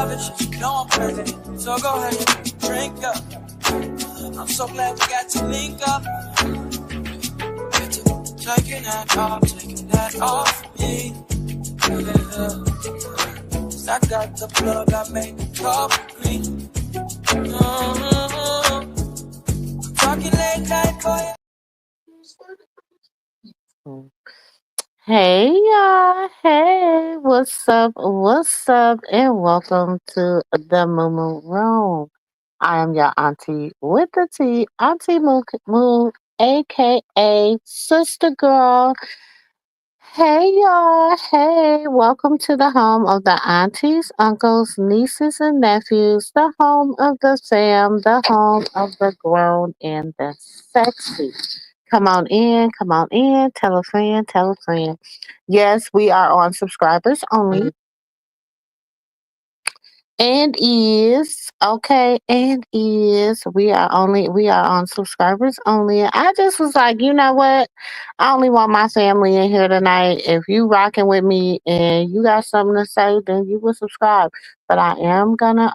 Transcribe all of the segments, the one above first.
lavish, you know I'm president. So go ahead, drink up. I'm so glad we got to link up. Taking that off me. Yeah. 'Cause I got the plug, I made the coffee green. Talking late night for you. Hey y'all, hey, what's up, and welcome to the MooMoo Room. I am your auntie with the T, Auntie Moo, aka Sister Girl. Hey y'all, hey, welcome to the home of the aunties, uncles, nieces, and nephews, the home of the fam, the home of the grown and the sexy. Come on in, tell a friend, tell a friend. Yes, we are on subscribers only. And is okay, and is we are on subscribers only. I just was like, you know what? I only want my family in here tonight. If you rocking with me and you got something to say, then you will subscribe. But I am gonna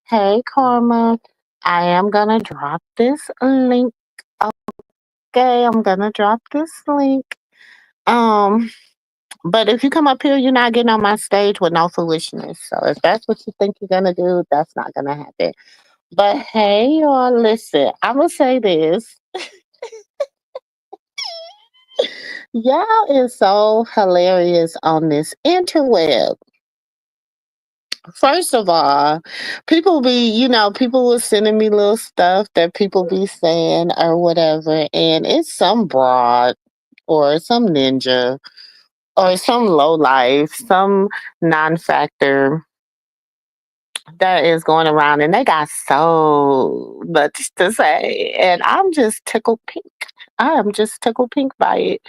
hey Karma, I am gonna drop this link. Okay, I'm gonna drop this link. Um but if you come up here, you're not getting on my stage with no foolishness. So if that's what you think you're gonna do, that's not gonna happen. But hey, y'all, listen. I'm gonna say this. Y'all is so hilarious on this interweb. First of all, people was sending me little stuff that people be saying or whatever, and it's some broad or some ninja or some low life, some non-factor that is going around, and they got so much to say, and I'm just tickled pink. I am just tickled pink by it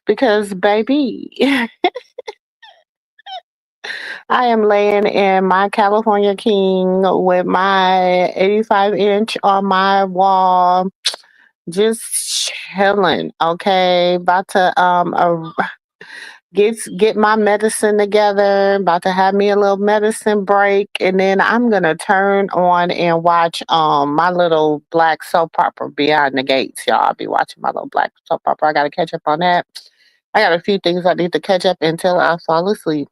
because, baby, I am laying in my California King with my 85-inch on my wall, just chilling. Okay, about to get my medicine together. About to have me a little medicine break, and then I'm gonna turn on and watch my little black soap opera Beyond the Gates. Y'all, I'll be watching my little black soap opera. I gotta catch up on that. I got a few things I need to catch up until I fall asleep.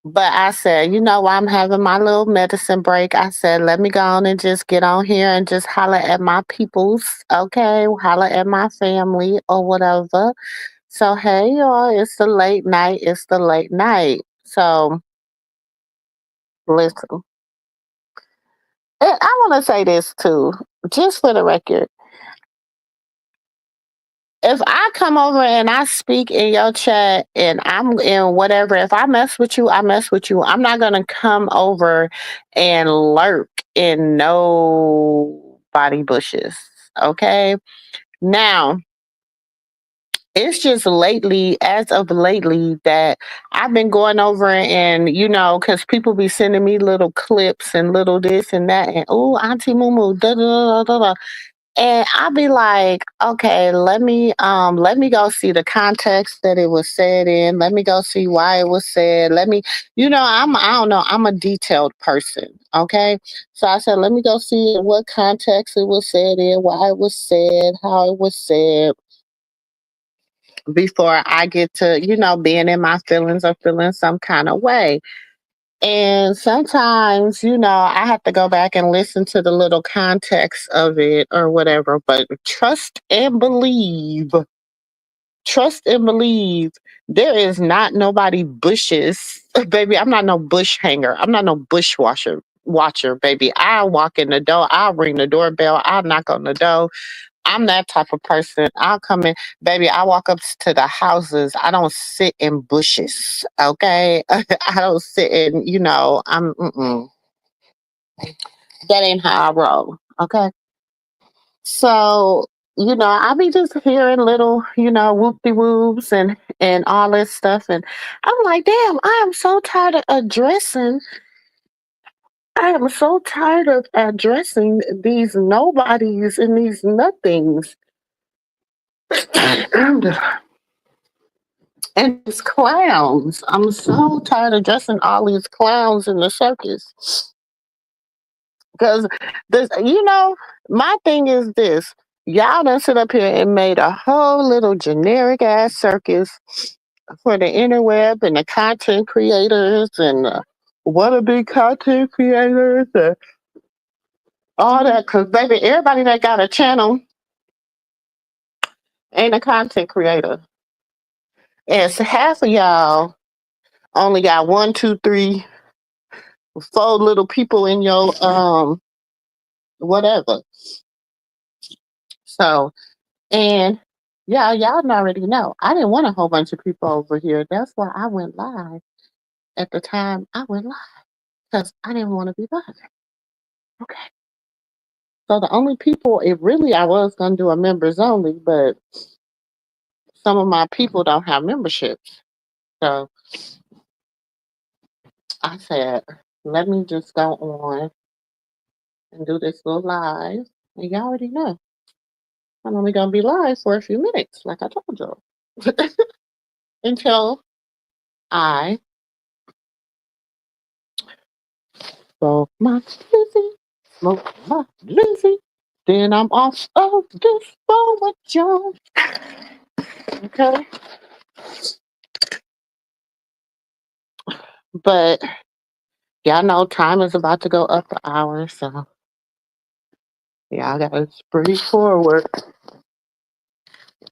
But I said, while I'm having my little medicine break, I said, let me go on and just get on here and just holler at my peoples, okay? Holler at my family or whatever. So hey y'all, it's the late night. It's the late night. So listen, and I want to say this too, just for the record. If I come over and I speak in your chat and I'm in whatever, if I mess with you, I mess with you. I'm not gonna come over and lurk in nobody bushes. Okay. Now, it's just as of lately, that I've been going over and, because people be sending me little clips and little this and that, and oh, Auntie MooMoo, da da da da da. And I'll be like, okay, let me go see the context that it was said in. Let me go see why it was said. I don't know, I'm a detailed person. Okay. So I said, let me go see in what context it was said in, why it was said, how it was said, before I get to, being in my feelings or feeling some kind of way. And sometimes, I have to go back and listen to the little context of it or whatever. But trust and believe, there is not nobody bushes. Baby, I'm not no bush hanger. I'm not no bush watcher, baby. I'll walk in the door. I'll ring the doorbell. I'll knock on the door. I'm that type of person. I'll come in, baby. I walk up to the houses. I don't sit in bushes. Okay, I don't sit in. That ain't how I roll. Okay, so I be just hearing little, whoop de whoops and all this stuff, and I'm like, damn, I am so tired of addressing. I am so tired of addressing these nobodies and these nothings. I'm just And these clowns. I'm so tired of dressing all these clowns in the circus. Because this, my thing is this. Y'all done sit up here and made a whole little generic ass circus for the interweb and the content creators and wannabe content creators and all that. Because, baby, everybody that got a channel ain't a content creator. And so half of y'all only got one, two, three, four little people in your whatever. So, and yeah, y'all already know. I didn't want a whole bunch of people over here. That's why I went live at the time I went live because I didn't want to be bothered. Okay. So the only people, it really, I was gonna do a members only, but some of my people don't have memberships. So I said, let me just go on and do this little live. And y'all already know I'm only gonna be live for a few minutes, like I told y'all, until I smoke my Lizzie, smoke my Lizzie. Then I'm off of this phone with y'all. Okay, but y'all know time is about to go up an hour, so y'all gotta spree forward.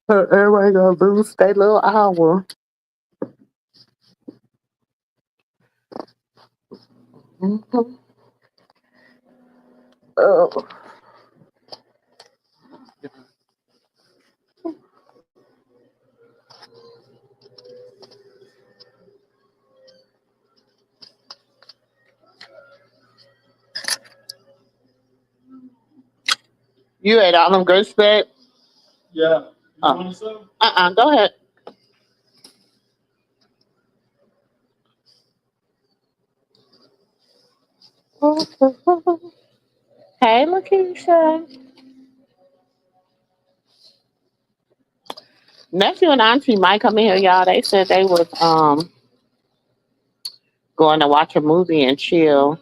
Everybody gonna lose their little hour. Mhm. Oh. You ate all them grapes back? Yeah. You want some? Go ahead. Hey, Lakeisha. Nephew and Auntie might come in here, y'all. They said they was going to watch a movie and chill.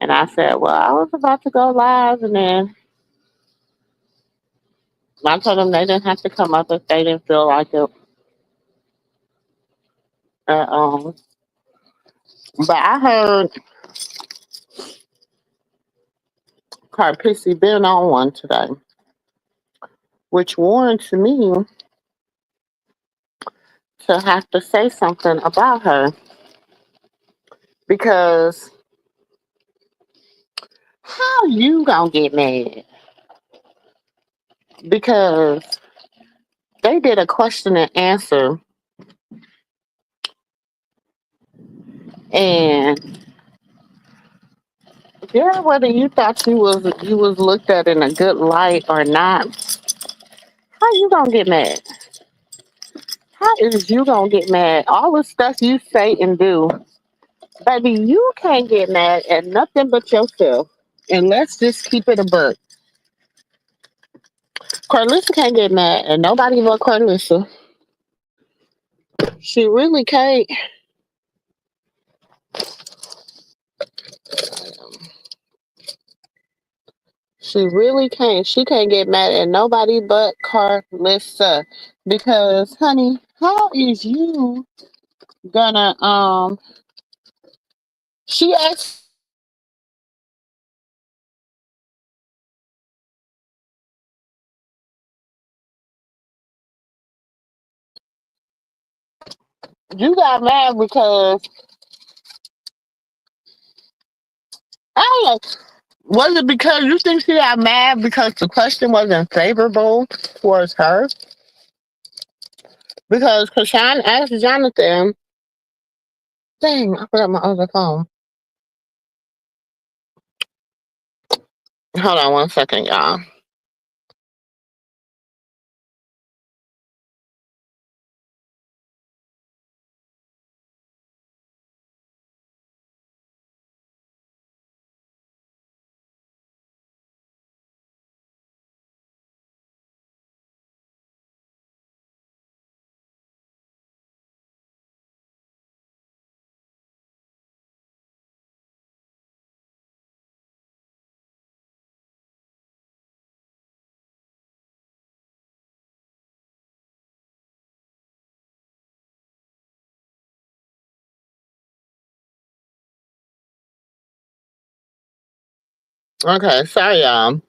And I said, well, I was about to go live, and then I told them they didn't have to come up if they didn't feel like it. Uh, um, but I heard Carpissy been on one today, which warrants me to have to say something about her because how you gonna get mad? Because they did a question and answer, and yeah, whether you thought you was looked at in a good light or not, how you gonna get mad? How is you gonna get mad? All the stuff you say and do, baby, you can't get mad at nothing but yourself. And let's just keep it a buck. Carlissa can't get mad at nobody but Carlissa. She really can't. She really can't. She can't get mad at nobody but Carlissa. Because, honey, how is you gonna she asked you got mad because I don't know, was it because you think she got mad because the question wasn't favorable towards her? Because Krishan asked Jonathan, dang, I forgot my other phone. Hold on one second, y'all. Okay, sorry, y'all.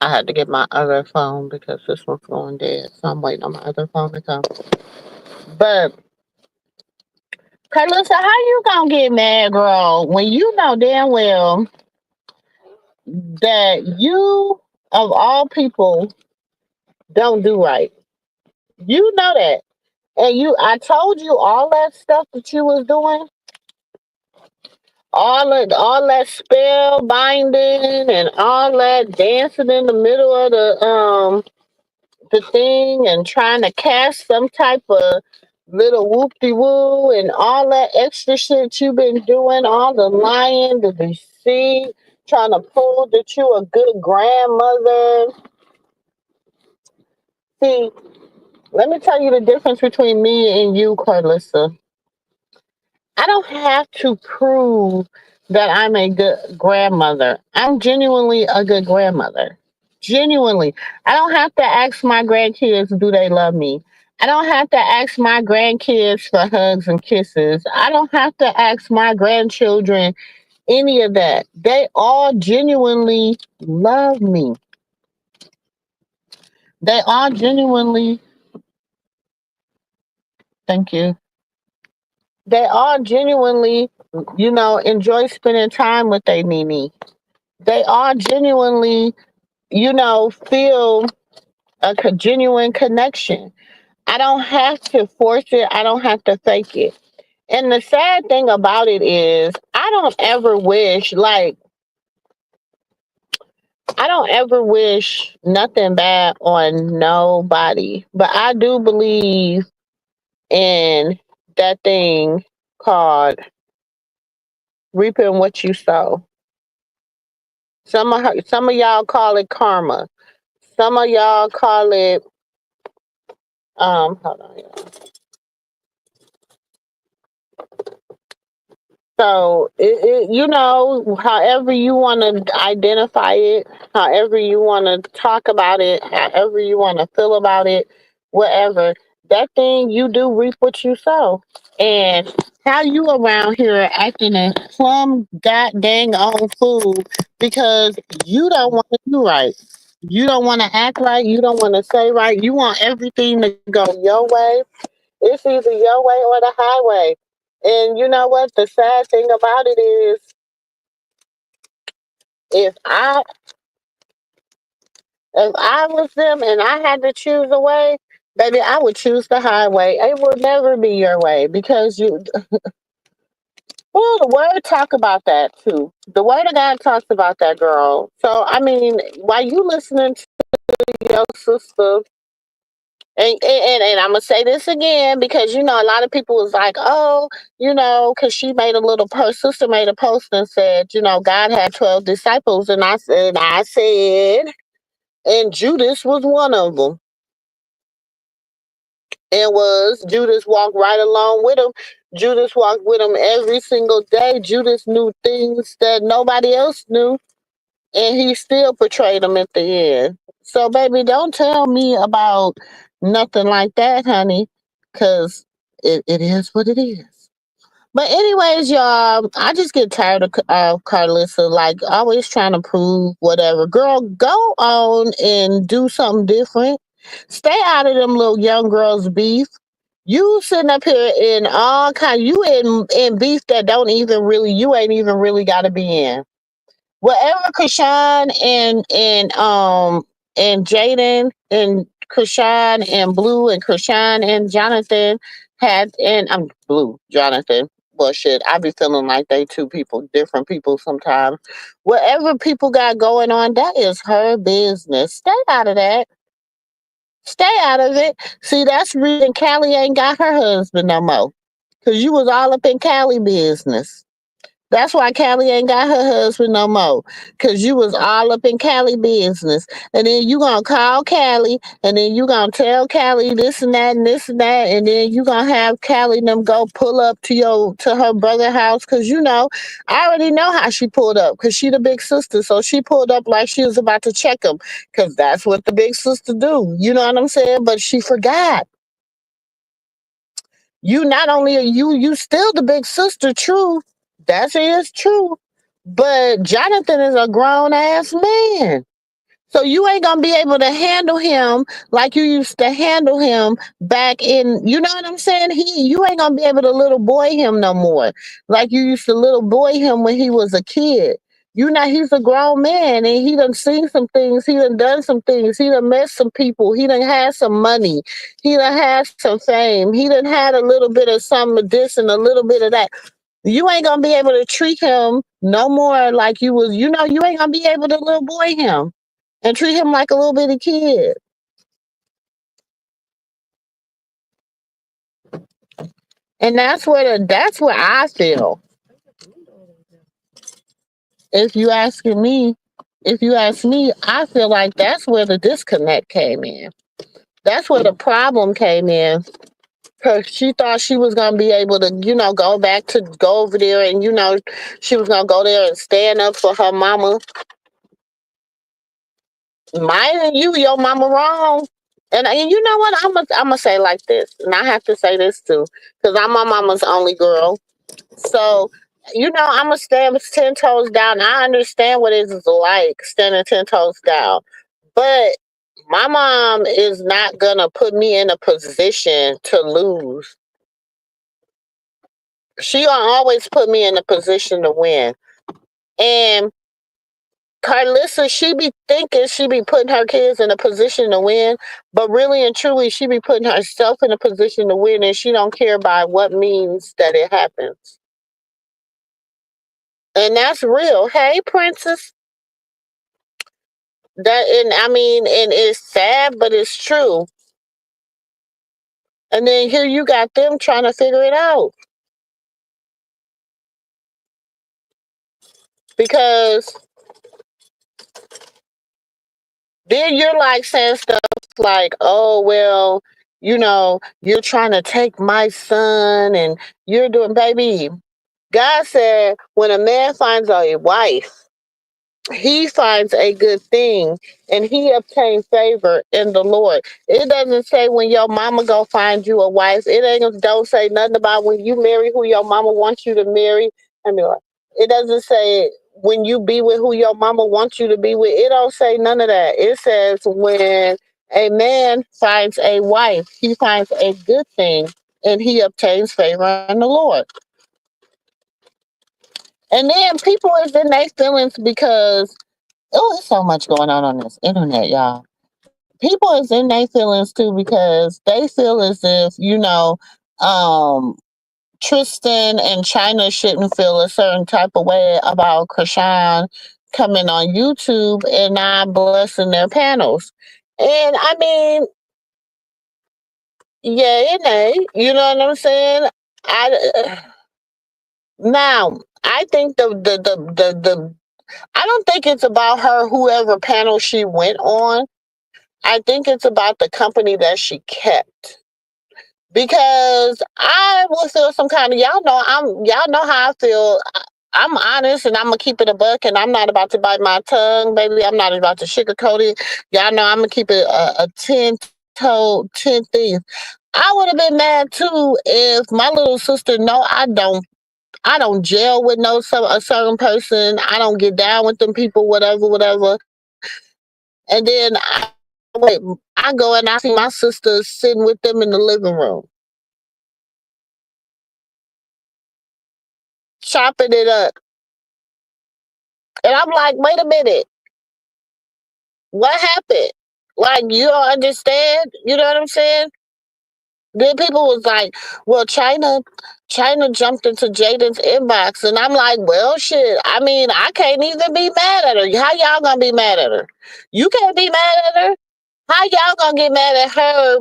I had to get my other phone because this one's going dead. So I'm waiting on my other phone to come. But Carlissa, how you gonna get mad, girl, when you know damn well that you of all people don't do right? You know that. And I told you all that stuff that you was doing, all that spell binding and all that dancing in the middle of the thing and trying to cast some type of little whoop de woo and all that extra shit you been doing, all the lying, the deceit, trying to prove that you a good grandmother. See, let me tell you the difference between me and you, Carlissa. I don't have to prove that I'm a good grandmother. I'm genuinely a good grandmother. Genuinely. I don't have to ask my grandkids, do they love me? I don't have to ask my grandkids for hugs and kisses. I don't have to ask my grandchildren any of that. They all genuinely love me. They all genuinely, thank you. They all genuinely, enjoy spending time with their Mimi. They all genuinely, feel a genuine connection. I don't have to force it. I don't have to fake it. And the sad thing about it is, I don't ever wish nothing bad on nobody. But I do believe in that thing called reaping what you sow. Some of y'all call it karma. Some of y'all call it hold on, y'all. So however you want to identify it, however you want to talk about it, however you want to feel about it, whatever. That thing you do reap what you sow. And how you around here acting a plum god dang on fool because you don't want to do right. You don't want to act right. You don't want to say right. You want everything to go your way. It's either your way or the highway. And you know what? The sad thing about it is, if I if I was them and I had to choose a way, baby, I would choose the highway. It will never be your way because well, the word talk about that too. The word of God talks about that, girl. So I mean, while you listening to your sister, and I'm gonna say this again because a lot of people was like, oh, because she made a her sister made a post and said, God had 12 disciples, and I said, and Judas was one of them. And was Judas walked right along with him. Judas walked with him every single day. Judas knew things that nobody else knew, and he still portrayed them at the end. So, baby, don't tell me about nothing like that, honey, because it is what it is. But anyways, y'all, I just get tired of Carlissa, like always trying to prove whatever. Girl, go on and do something different. Stay out of them little young girls' beef. You sitting up here in all kind. You in beef that don't even really. You ain't even really got to be in. Whatever Krishan and Jaden and Krishan and Blue and Krishan and Jonathan had, and I'm Blue Jonathan. Well, shit, I be feeling like they two people, different people sometimes. Whatever people got going on, that is her business. Stay out of that. Stay out of it. See, that's the reason Callie ain't got her husband no more. Cause you was all up in Callie business. That's why Callie ain't got her husband no more. Cause you was all up in Callie business. And then you gonna call Callie and then you gonna tell Callie this and that and this and that. And then you gonna have Callie and them go pull up to her brother house. Cause I already know how she pulled up. Cause she the big sister. So she pulled up like she was about to check him. Cause that's what the big sister do. You know what I'm saying? But she forgot. You not only are you still the big sister, true. That is true. But Jonathan is a grown ass man. So you ain't gonna be able to handle him like you used to handle him back in, you know what I'm saying? You ain't gonna be able to little boy him no more. Like you used to little boy him when he was a kid. You know, he's a grown man and he done seen some things, he done some things, he done met some people, he done had some money, he done had some fame, he done had a little bit of some of this and a little bit of that. You ain't gonna be able to treat him no more like you was, you ain't gonna be able to little boy him and treat him like a little bitty kid. And that's where I feel. If you asking me, if you ask me, I feel like that's where the disconnect came in. That's where the problem came in. Cause she thought she was gonna be able to, go over there and she was gonna go there and stand up for her mama. Mine you, your mama wrong. And you know what? I'm gonna say like this, and I have to say this too, because I'm my mama's only girl. So, I'm gonna stand 10 toes down. I understand what it's like standing 10 toes down, but my mom is not gonna put me in a position to lose. She gonna always put me in a position to win. And Carlissa, she be thinking she be putting her kids in a position to win, but really and truly, she be putting herself in a position to win, and she don't care by what means that it happens. And that's real. Hey, princess. And I mean, and it's sad, but it's true. And then here you got them trying to figure it out because then you're like saying stuff like, "Oh well, you're trying to take my son, and you're doing, baby." God said, when a man finds a wife, he finds a good thing and he obtains favor in the Lord. It doesn't say when your mama go find you a wife. It ain't don't say nothing about when you marry who your mama wants you to marry. I mean, it doesn't say when you be with who your mama wants you to be with. It don't say none of that. It says when a man finds a wife, he finds a good thing and he obtains favor in the Lord. And then people is in their feelings because there's so much going on this internet, y'all. People is in their feelings too because they feel as if um, Tristan and China shouldn't feel a certain type of way about Krishan coming on YouTube and not blessing their panels. And I mean, yeah, it ain't. You know what I'm saying? I now I think the I don't think it's about her, whoever panel she went on. I think it's about the company that she kept. Because I would feel some kind of, y'all know how I feel. I'm honest and I'm gonna keep it a buck and I'm not about to bite my tongue, baby. I'm not about to sugarcoat it. Y'all know I'm gonna keep it a 10 things. I would have been mad too if my little sister know I don't gel with a certain person. I don't get down with them people, whatever, whatever. And then wait, I go and I see my sister sitting with them in the living room, chopping it up. And I'm like, wait a minute, what happened? Like, you don't understand? You know what I'm saying? Then people was like, well, China jumped into Jaden's inbox. And I'm like, well, shit. I mean, I can't even be mad at her. How y'all gonna be mad at her? You can't be mad at her. How y'all gonna get mad at her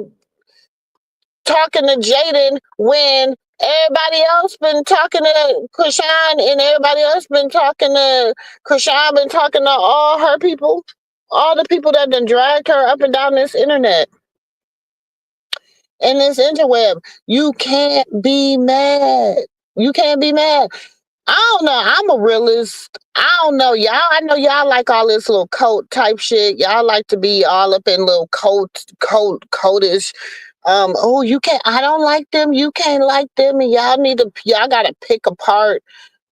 talking to Jaden when everybody else been talking to Krishan and everybody else been talking to Krishan, been talking to all her people, all the people that done dragged her up and down this internet and this interweb. You can't be mad. You can't be mad. I don't know. I'm a realist. I don't know, y'all. I know y'all like all this little cult type shit. Y'all like to be all up in little cultish. Oh, you can't. I don't like them. You can't like them, and y'all gotta pick apart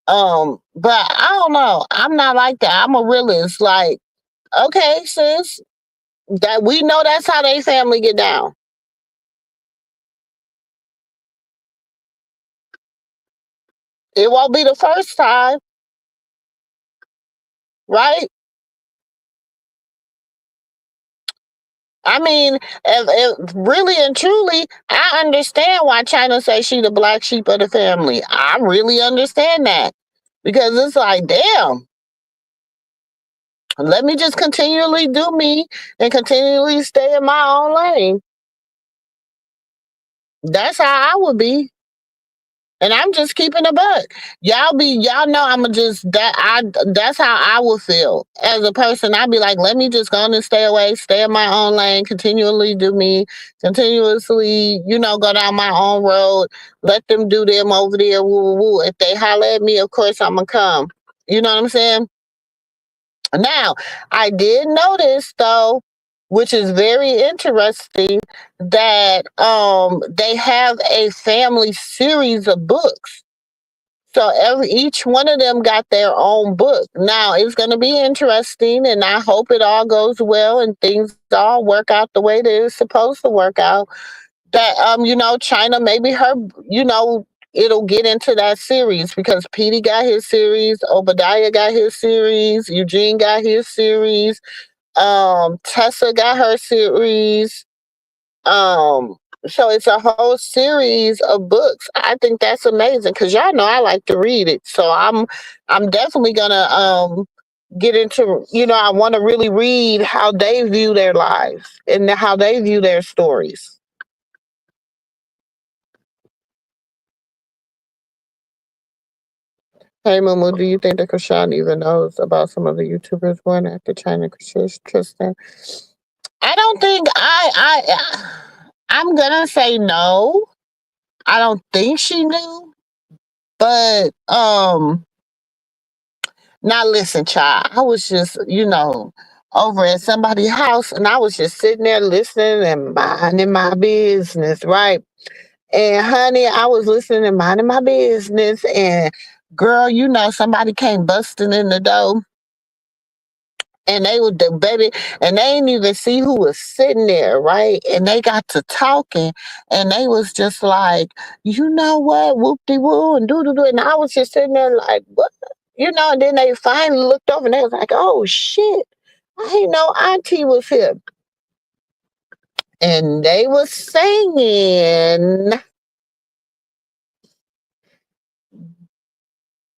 But I don't know. I'm not like that. I'm a realist. Like, okay, sis, that we know that's how they family get down. It won't be the first time, right? I mean, if really and truly, I understand why China say she the black sheep of the family. I really understand that because it's like, damn, let me just continually do me and continually stay in my own lane. That's how I would be. And I'm just keeping a buck. Y'all know I'ma just that's how I would feel. As a person, I'd be like, let me just go on and stay away, stay in my own lane, continually do me, continuously, go down my own road, let them do them over there, woo woo woo. If they holler at me, of course I'ma come. You know what I'm saying? Now, I did notice though, which is very interesting, that they have a family series of books. So each one of them got their own book. Now it's going to be interesting, and I hope it all goes well and things all work out the way that it's supposed to work out. That China, maybe her, you know, it'll get into that series because Petey got his series, Obadiah got his series, Eugene got his series, Tessa got her series. Um, so it's a whole series of books. I think that's amazing because y'all know I like to read it. So I'm definitely gonna get into, I want to really read how they view their lives and how they view their stories. Hey Mumu, do you think that Krishan even knows about some of the YouTubers going after China Tristan? I don't think I'm gonna say no. I don't think she knew, but now listen, child. I was just, over at somebody's house and I was just sitting there listening and minding my business, right? And honey, I was listening and minding my business and girl, somebody came busting in the door and they were the baby and they didn't even see who was sitting there, right? And they got to talking and they was just like, you know what, whoop de woo and doo doo doo. And I was just sitting there like, what? And then they finally looked over and they was like, oh shit, I didn't know Auntie was here. And they was saying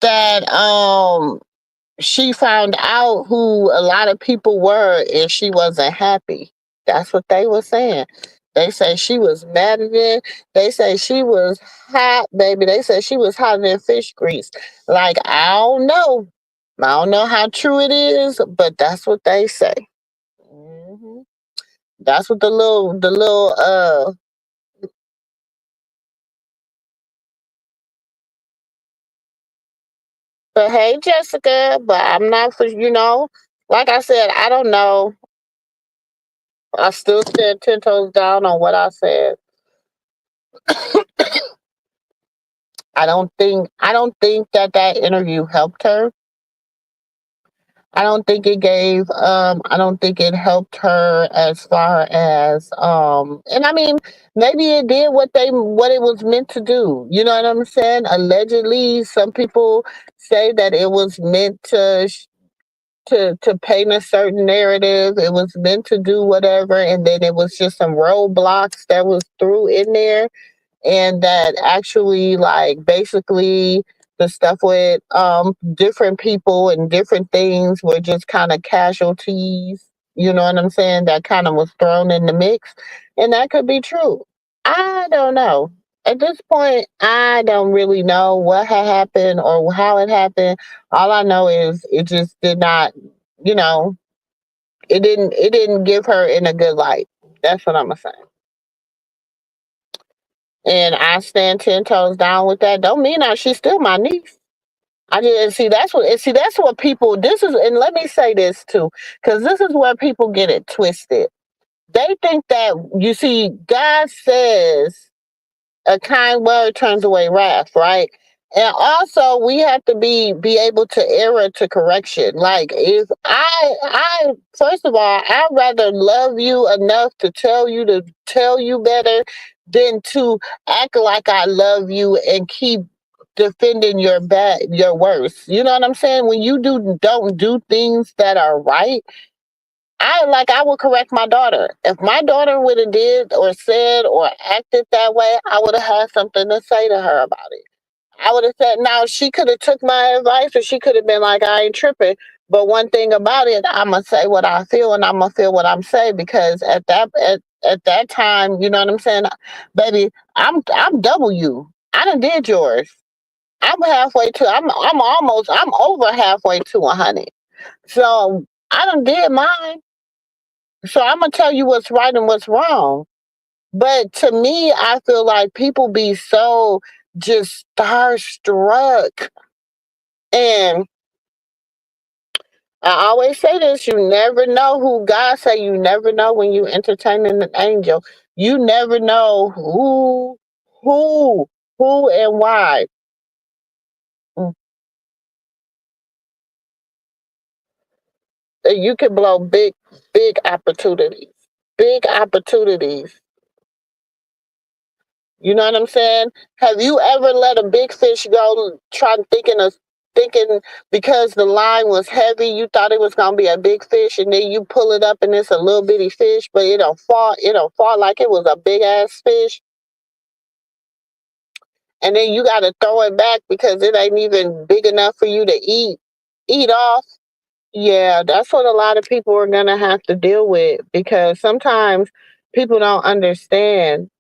that she found out who a lot of people were and she wasn't happy. That's what they were saying. They say she was mad at it. They say she was hot, baby. They say she was hotter than fish grease. Like, I don't know. I don't know how true it is, but that's what they say. Hmm. That's what the little. But hey, Jessica, but I'm not for, like I said, I don't know. I still stand 10 toes down on what I said. I don't think that interview helped her. I don't think it helped her as far as and I mean maybe it did what it was meant to do. You know what I'm saying? Allegedly some people say that it was meant to paint a certain narrative. It was meant to do whatever and then it was just some roadblocks that was threw in there and that actually like basically the stuff with different people and different things were just kind of casualties, you know what I'm saying, that kind of was thrown in the mix, and that could be true. I don't know. At this point I don't really know what had happened or how it happened. All I know is it just did not, you know it didn't give her in a good light. That's what I'm gonna say. And I stand 10 toes down with that. Don't mean that she's still my niece. I just that's what people. This is, and let me say this too, because this is where people get it twisted. They think that God says a kind word turns away wrath, right? And also we have to be able to error to correction. Like if I first of all, I'd rather love you enough to tell you better than to act like I love you and keep defending your worst. You know what I'm saying? When you don't do things that are right, I would correct my daughter. If my daughter would have did or said or acted that way, I would have had something to say to her about it. I would have said, now she could have took my advice or she could have been like, I ain't tripping. But one thing about it, I'ma say what I feel and I'ma feel what I'm saying because at that time, you know what I'm saying, baby, I'm double you. I done did yours. I'm over halfway to 100. So I done did mine. So I'm gonna tell you what's right and what's wrong. But to me, I feel like people be so just starstruck. And I always say this, you never know who God say you never know when you entertaining an angel. You never know who, who and why. Mm. You can blow big opportunities. Big opportunities. You know what I'm saying? Have you ever let a big fish go trying thinking because the line was heavy, you thought it was gonna be a big fish, and then you pull it up and it's a little bitty fish, but it'll fall like it was a big ass fish, and then you gotta throw it back because it ain't even big enough for you to eat off. Yeah, that's what a lot of people are gonna have to deal with because sometimes people don't understand.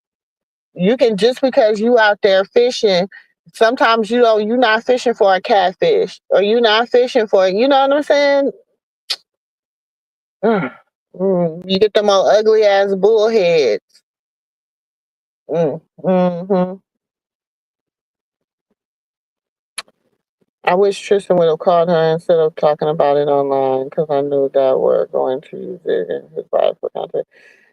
You can just because you out there fishing, sometimes you're not fishing for a catfish or you're not fishing for you know what I'm saying? You get them old ugly ass bullheads. Mm-hmm. I wish Tristan would have called her instead of talking about it online because I knew that we're going to use it in his life for content.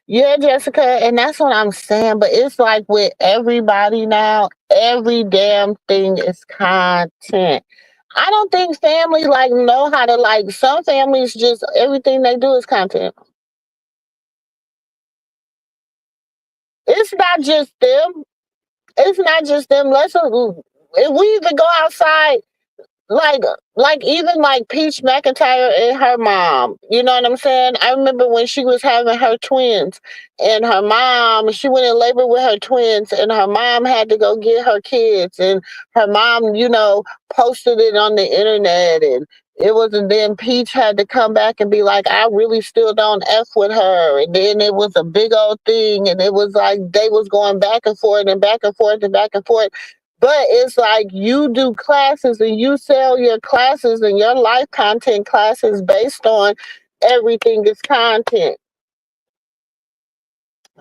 Yeah, Jessica, and that's what I'm saying. But it's like with everybody now, every damn thing is content. I don't think family like know how to like some families just everything they do is content. It's not just them. It's not just them. If we even go outside like even like Peach McIntyre and her mom. You know what I'm saying? I remember when she was having her twins and her mom, she went in labor with her twins and her mom had to go get her kids and her mom, posted it on the internet and it was and then Peach had to come back and be like, I really still don't F with her. And then it was a big old thing and it was like they was going back and forth and back and forth and back and forth, but it's like you do classes and you sell your classes and your life content classes based on everything is content.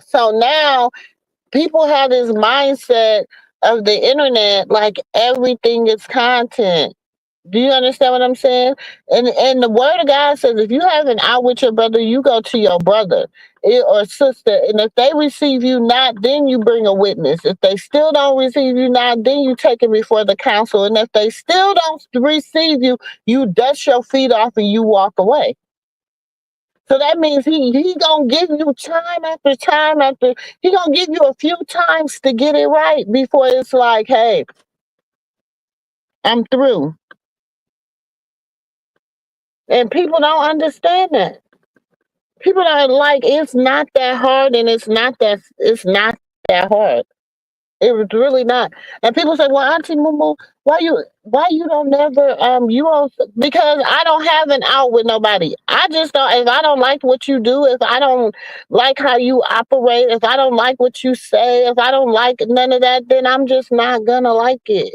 So now people have this mindset of the internet like everything is content. Do you understand what I'm saying? And the word of God says if you have an out with your brother, you go to your brother or sister. And if they receive you not, then you bring a witness. If they still don't receive you not, then you take it before the council. And if they still don't receive you, you dust your feet off and you walk away. So that means he gonna give you time after time after he gonna give you a few times to get it right before it's like, hey, I'm through. And people don't understand that. People are like, it's not that hard, and it's not that hard. It was really not. And people say, well, Auntie MooMoo, why you don't never you don't because I don't have an out with nobody. I just don't if I don't like what you do, if I don't like how you operate, if I don't like what you say, if I don't like none of that, then I'm just not gonna like it.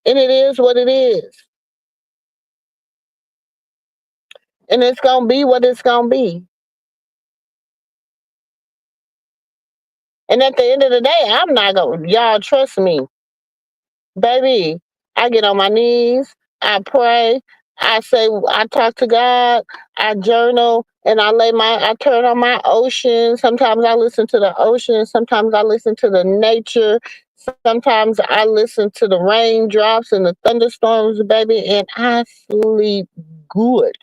And it is what it is. And it's gonna be what it's gonna be. And at the end of the day, I'm not gonna y'all trust me. Baby, I get on my knees, I pray, I talk to God, I journal, and I turn on my ocean. Sometimes I listen to the ocean, sometimes I listen to the nature, Sometimes I listen to the raindrops and the thunderstorms, baby, and I sleep good.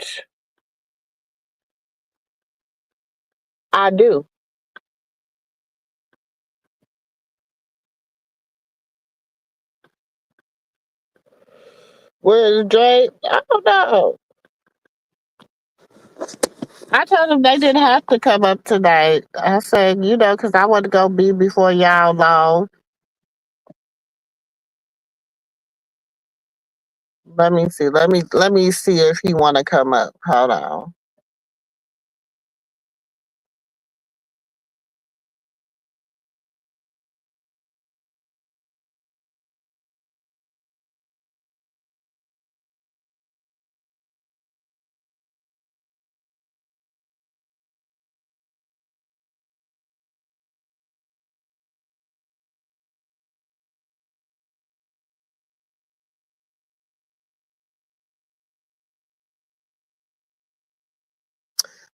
I do. Where's Drake? I don't know. I told them they didn't have to come up tonight. I said, because I want to go be before y'all long. Let me see. Let me see if he want to come up. Hold on.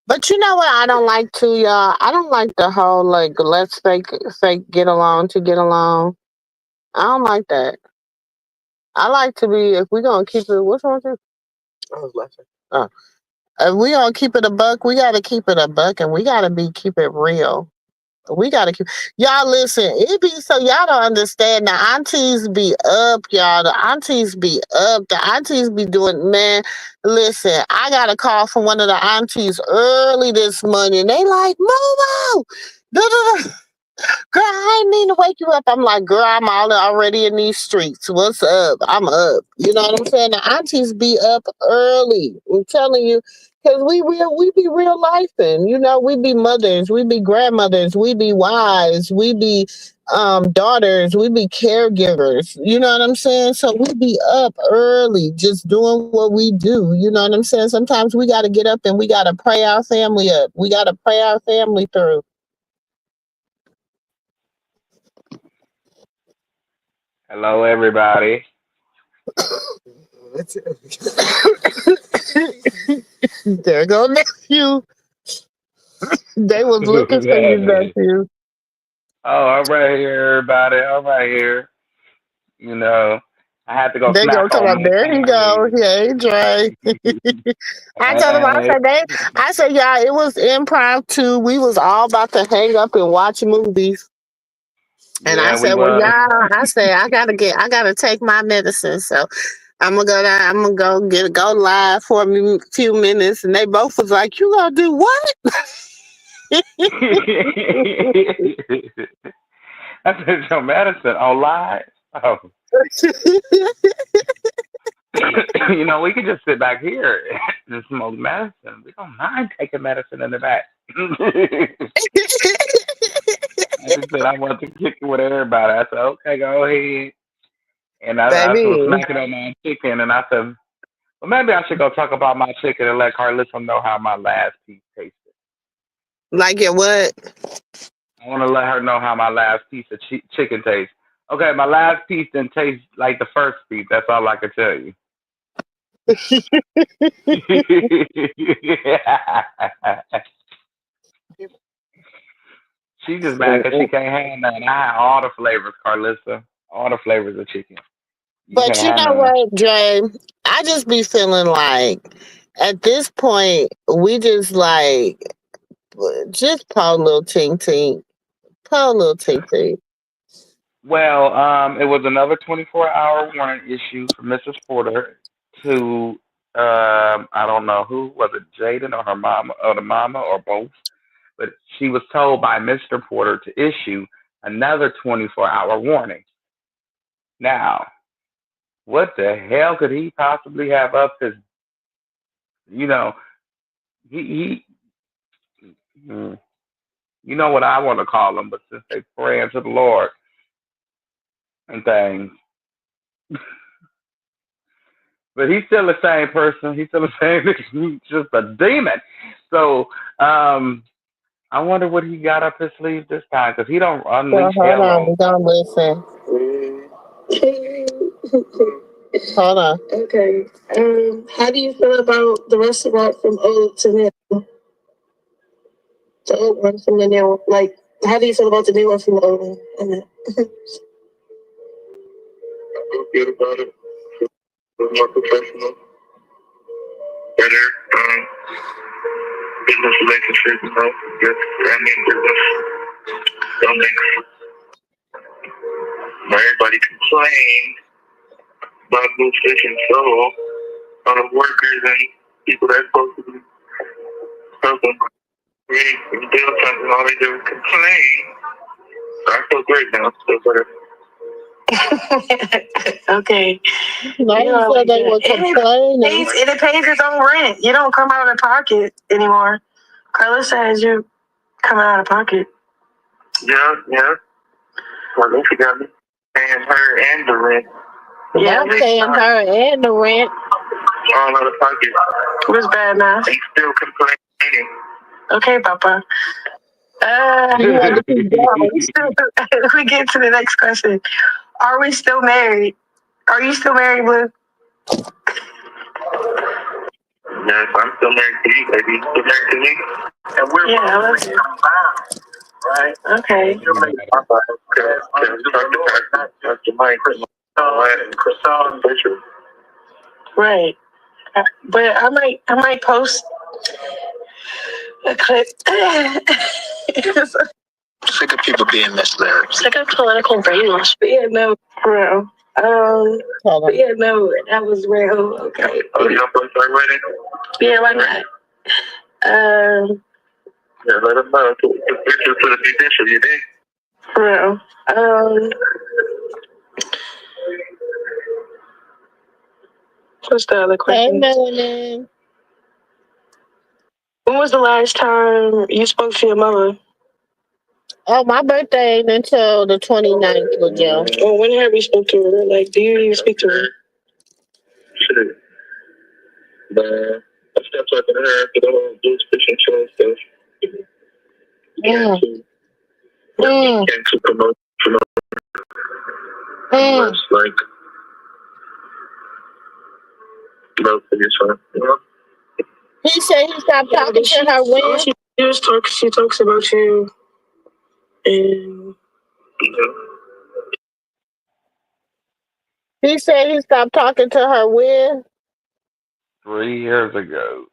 But you know what I don't like too, y'all? I don't like the whole like let's fake get along to get along. I don't like that. I like to be if we gonna keep it what's wrong with you? I was laughing. Oh. If we gonna keep it a buck, we gotta keep it a buck and we gotta keep it real. We gotta keep y'all listen, it be so y'all don't understand. The aunties be up, y'all. The aunties be up. The aunties be doing man. Listen, I got a call from one of the aunties early this morning. They like, Momo, girl, I ain't mean to wake you up. I'm like, girl, I'm already in these streets. What's up? I'm up. You know what I'm saying? The aunties be up early. I'm telling you, because we be real life and we be mothers, we be grandmothers, we be wives, we be daughters, we be caregivers. You know what I'm saying? So we be up early just doing what we do. You know what I'm saying? Sometimes we gotta get up and we gotta pray our family up. We gotta pray our family through. Hello, everybody. There go nephew. They was looking Who's for you, that? nephew. Oh, I'm right here, everybody. I'm right here. You know, I had to go They snack go come on up. my There he go. sandwich. Yeah, Dre. I told him. Hey, I said, yeah, it was impromptu. We was all about to hang up and watch movies. And I yeah, we said, well, was. yeah. I said, I gotta take my medicine. So I'm gonna go down. I'm gonna go live for a few minutes. And they both was like, you gonna do what? I said your medicine on live. Oh, we could just sit back here and smoke medicine. We don't mind taking medicine in the back. I just said I want to kick it with everybody. I said, okay, go ahead. And I was Baby, smacking on my chicken, and I said, well, maybe I should go talk about my chicken and let Carlissa know how my last piece tasted. like it what? I want to let her know how my last piece of chicken tastes. Okay, my last piece didn't taste like the first piece. That's all I can tell you. She just mad because she can't have none. I had all the flavors, Carlissa. All the flavors of chicken. You But can't you have know none. what, Dre? I just be feeling like at this point we just call little tink tink, call little tink tink. Well, it was another 24-hour warrant issue for Mrs. Porter to, I don't know who, was it Jaden or her mama, or the mama, or both? But she was told by Mr. Porter to issue another 24-hour warning. Now, what the hell could he possibly have up his, you know, hmm, you know what I want to call him, but since they praying to the Lord and things, but he's still the same person. He's still the same. He's just a demon. So I wonder what he got up his sleeve this time because he don't So unleash hold hell on, on. we gonna listen. Hold on. Okay. How do you feel about the restaurant from old to new? The old one from the new. Like, how do you feel about the new one from the old one? good about it. It was more professional, better business relationships, with family and business. Don't make everybody complain about Bluefish and Soul. All the workers and people that's supposed to be helping create and build something, all they do is complain. So I feel great now. So better. Okay. No, you said like they were complaining. It pays its own rent. You don't come out of pocket anymore. Carla says you come out of pocket. Yeah. Well, then she got me paying her and the rent. Yeah, I'm paying her and the rent. All out of pocket. It was bad now. They still complaining. Okay, Papa. You want to keep going. We get to the next question. Are we still married? Are you still married, Blue? Yes, I'm still married to you, baby. You still married to me? And we're both combined, right? Okay. You're making right. But I might post a clip. Sick of people being misled. Sick of political brainwash. But yeah, no, for real. But yeah, no, that was real. Okay. Oh, you don't post already? Yeah, why not? Yeah, let them know. Pictures to the musician, you did? For real. What's the other question? Hey, Melanie. When was the last time you spoke to your mother? Oh, my birthday ain't until the 29th of June. Oh, when have you spoke to her? Like, do you even speak to her? Shit. But I stopped talking to her after the whole Blues Fishing Show stuff. Mm. Can't promote. Like, love for yourself, you know? He said he stopped talking to her when? She talks about you. And, He said he stopped talking to her when? 3 years ago.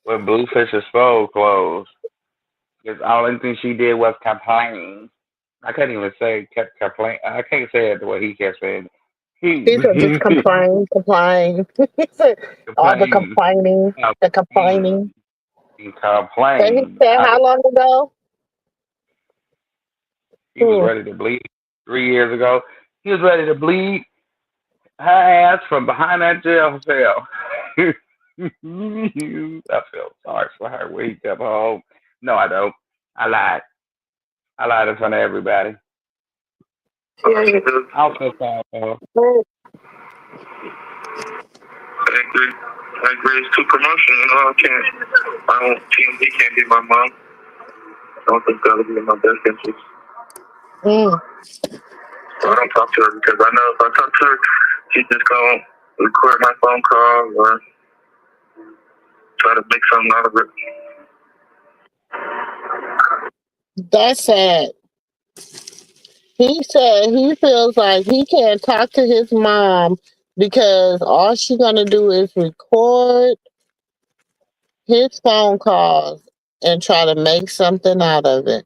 When Bluefish's Soul closed. Because the only thing she did was complain. I can't even say kept complain. I can't say it the way he kept saying. He He said just complain. He said all the complain, complaining, the complaining. And he complain. said how long ago? He was ready to bleed 3 years ago. He was ready to bleed her ass from behind that jail cell. I felt sorry for her when he kept home. No, I don't. I lied. I lied in front of everybody. Yeah. I'll feel sorry for her. I agree. It's too promotion. You know, TMZ can't be my mom. I don't think that would be in my best interest. So I don't talk to her because I know if I talk to her, she's just going to record my phone call or try to make something out of it. That's sad. He said he feels like he can't talk to his mom because all she's gonna do is record his phone calls and try to make something out of it.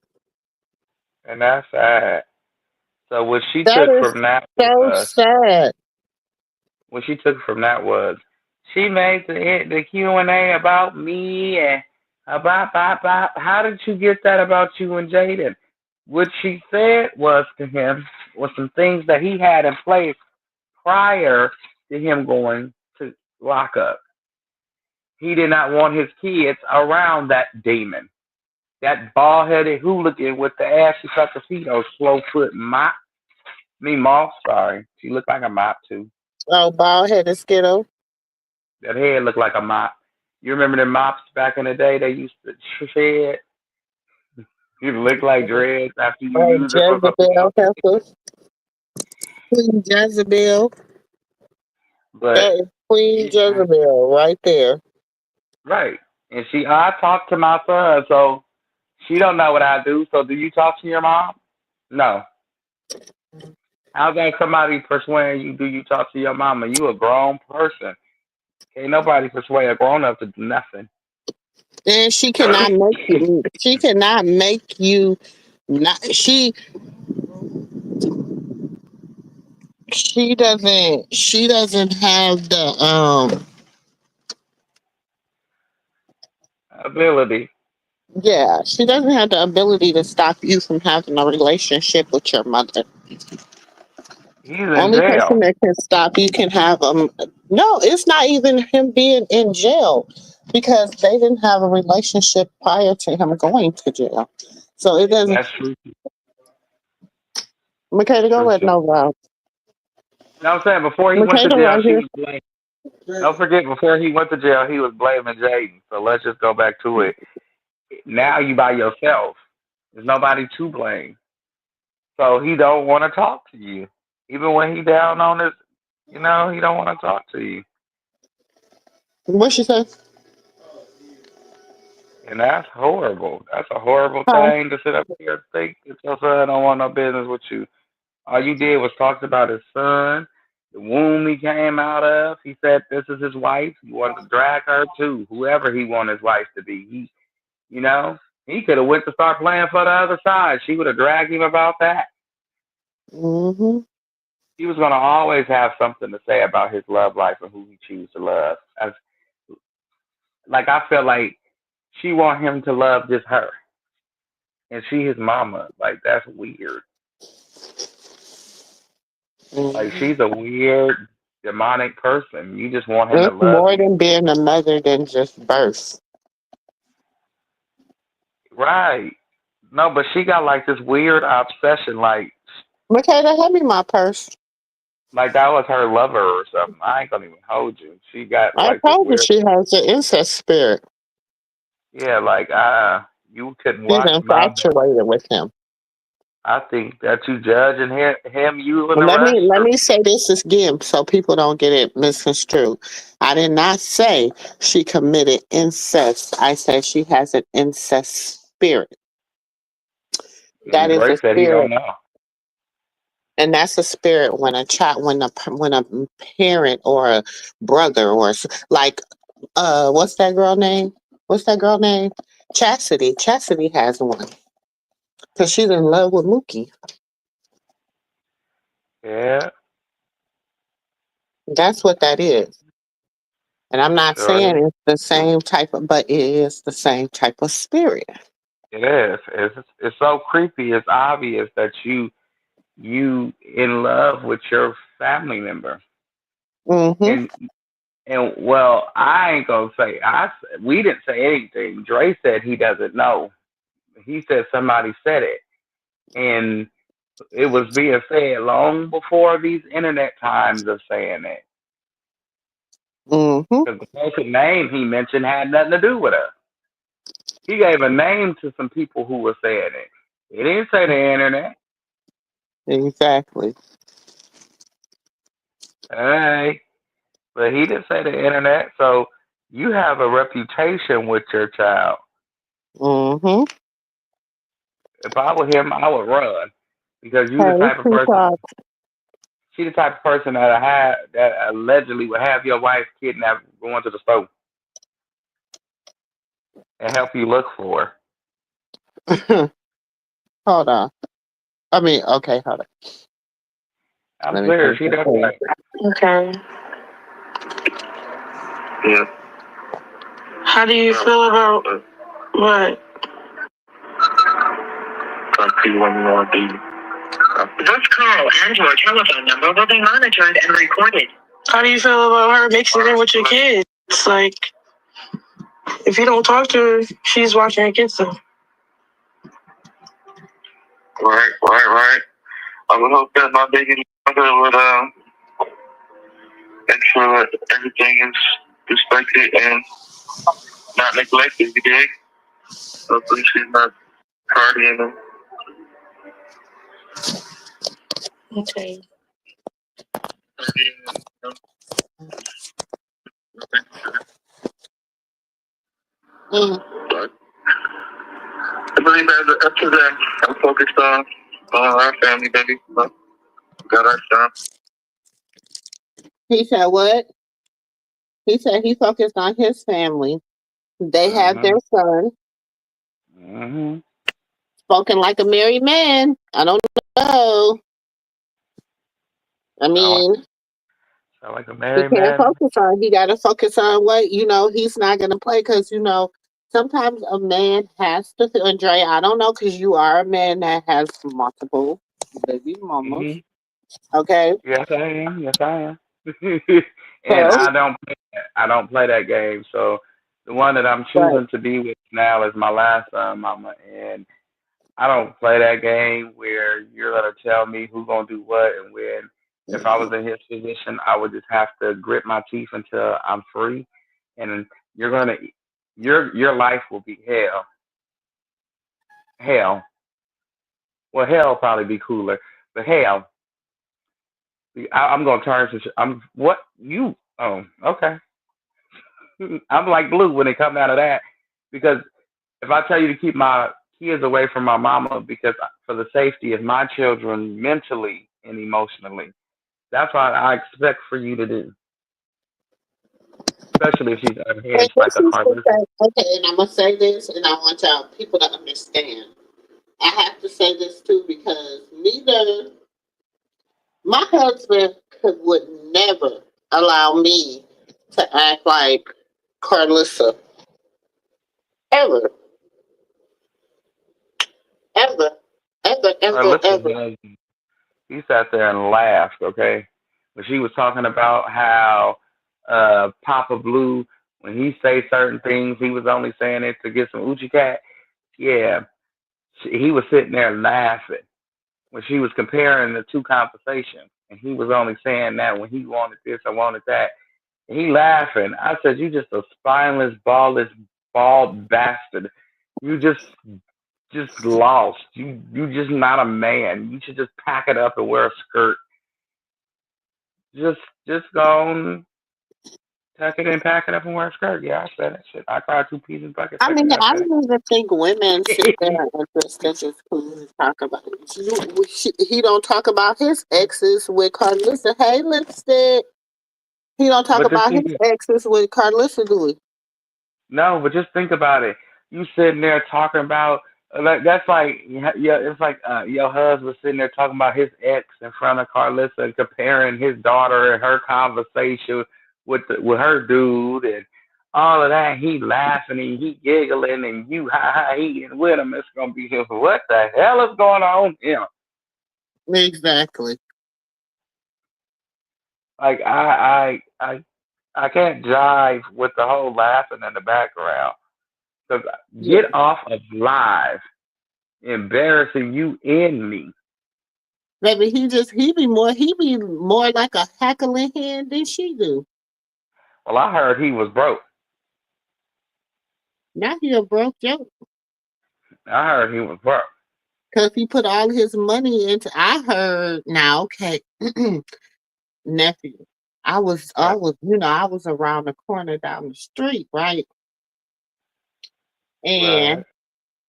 And that's sad. So what she That took is from that so was sad. what she took from that was she made the Q&A about me and about how did you get that about you and Jaden? What she said was to him was some things that he had in place prior to him going to lock up. He did not want his kids around that demon, that bald-headed hooligan with the ashy tuxedo, slow-foot mop. Moss, sorry. She looked like a mop, too. Oh, bald headed Skittle. That head looked like a mop. You remember the mops back in the day they used to shed? You look like dreads after you Oh, use it for a couple Jezebel of months. peppers. Queen Jezebel. But That is Queen Jezebel right there. right. And I talked to my son, so she don't know what I do. So do you talk to your mom? No. How's that somebody persuading you? Do you talk to your mama? You a grown person. Ain't nobody persuade a grown up to do nothing. And she cannot make you. She cannot make you. Not she. She doesn't. She doesn't have the. Ability. Yeah, she doesn't have the ability to stop you from having a relationship with your mother. He's in Only person jail. that can stop you can have no, it's not even him being in jail because they didn't have a relationship prior to him going to jail. So it doesn't. That's true. That's Michaela, go true ahead. too. No, Rob. You know what I'm saying? Before he went to Michaela, jail, right she here. was blaming. Don't forget, before he went to jail, he was blaming Jaden. So let's just go back to it. Now you by yourself. There's nobody to blame. So he don't want to talk to you. Even when he down on his, he don't want to talk to you. What she say? And that's horrible. That's a horrible Huh? thing to sit up here and think that your son don't want no business with you. All you did was talk about his son, the womb he came out of. He said this is his wife. He wanted to drag her too, whoever he wanted his wife to be. You know, he could have went to start playing for the other side. She would have dragged him about that. Mm-hmm. He was gonna always have something to say about his love life and who he chooses to love. Like I feel like she want him to love just her, and she his mama. Like that's weird. Like Mm-hmm. she's a weird demonic person. You just want him to It's love more you, than being a mother than just birth. right? No, but she got like this weird obsession, Michaela, hand me my purse. like that was her lover or something. I ain't gonna even hold you. She got I like this told you weird, she has an incest spirit. yeah, like you couldn't She's watch my back. infatuated with him. I think that you judging him, you in And the let restroom. me say this again so people don't get it misconstrued. I did not say she committed incest. I said she has an incest spirit. That And is Dre a said he don't spirit, know. and that's a spirit when a child, when a parent or a brother or like what's that girl name? What's that girl name? Chastity. Chastity has one because she's in love with Mookie. Yeah, That's what that is. And I'm not sure saying it's the same type of, but it is the same type of spirit. it is. It's so creepy. It's obvious that you in love with your family member. Mm-hmm. And well, I ain't gonna say we didn't say anything. Dre said he doesn't know. He said somebody said it, and it was being said long before these internet times of saying it. Mm-hmm. Because the person name he mentioned had nothing to do with us. He gave a name to some people who were saying it. He didn't say the internet. Exactly. Hey, but he didn't say the internet. So you have a reputation with your child. Mm-hmm. If I were him, I would run because you the Hey, type of person. Tupac. She the type of person that allegedly would have your wife kidnapped, going to the store and help you look for her. Hold on. I mean, okay, hold on. I'm Let me serious. finish She this does thing. that. Okay. Yeah. How do you feel about what? Talk to you when you want to be. This call and your telephone number will be monitored and recorded. How do you feel about her mixing in with your kids? Like, if you don't talk to her, she's watching her kids stuff. Right. I would hope that my baby mother would make sure that everything is respected and not neglected. You dig? Hopefully she's not partying them. Okay. Mm. But I believe that's up to them. I'm focused on our family, baby. But got our son. He said what? He said he focused on his family. They have their Mhm. son. Mhm. Spoken like a married man. I don't know. I Sound like mean, a he married can't man. focus on. He got to focus on what he's not going to play because sometimes a man has to feel. And Dre, I don't know because you are a man that has multiple baby mamas. Mhm. Okay, Yes, I am. Yes, I am. And so I don't play that game. So the one that I'm but choosing to be with now is my last son, mama, and I don't play that game where you're gonna tell me who's gonna do what and when. If I was in his position, I would just have to grit my teeth until I'm free, and you're gonna your life will be hell. Hell. Well, hell will probably be cooler, but hell, I'm gonna turn to. I'm what you? Oh, okay. I'm like blue when it comes out of that because if I tell you to keep my kids away from my mama because for the safety of my children mentally and emotionally, that's what I expect for you to do, especially if she's and unhinged like this a is the Carlucci. thing. Okay, and I'm gonna say this, and I want y'all people to understand. I have to say this too because neither my husband would never allow me to act like Carlissa ever, ever, ever, ever, Carlucci's ever. husband, he sat there and laughed, okay? When she was talking about how Papa Blue, when he say certain things, he was only saying it to get some Uchi cat. Yeah, he was sitting there laughing when she was comparing the two conversations, and he was only saying that when he wanted this or wanted that. And he laughing. I said, "You just a spineless, ballless, bald bastard. You just lost. You just not a man. You should just pack it up and wear a skirt. Just just go on, tuck it and pack it up and wear a skirt." Yeah, I said that shit. I cried two peas in a bucket I mean, second. I I said don't even think women sit there it. and just talk about it. He don't talk about his exes with Carlissa. Hey, lipstick. He don't talk But just about think, his exes with Carlissa, do he? no, but just think about it. You sitting there talking about like that's like yeah, it's like your husband sitting there talking about his ex in front of Carlissa and comparing his daughter and her conversation with her dude and all of that. He laughing and he giggling and you ha ha eating with him. It's gonna be just what the hell is going on here? Exactly. Like I can't jive with the whole laughing in the background. Cause Yeah. get off of live embarrassing you and me. Maybe he be more like a heckling hand than she do. Well, I heard he was broke. Now he a broke joke I heard he was broke. because he put all his money into. I heard now, okay, nephew. I Right. was, I was around the corner down the street, right? Right. And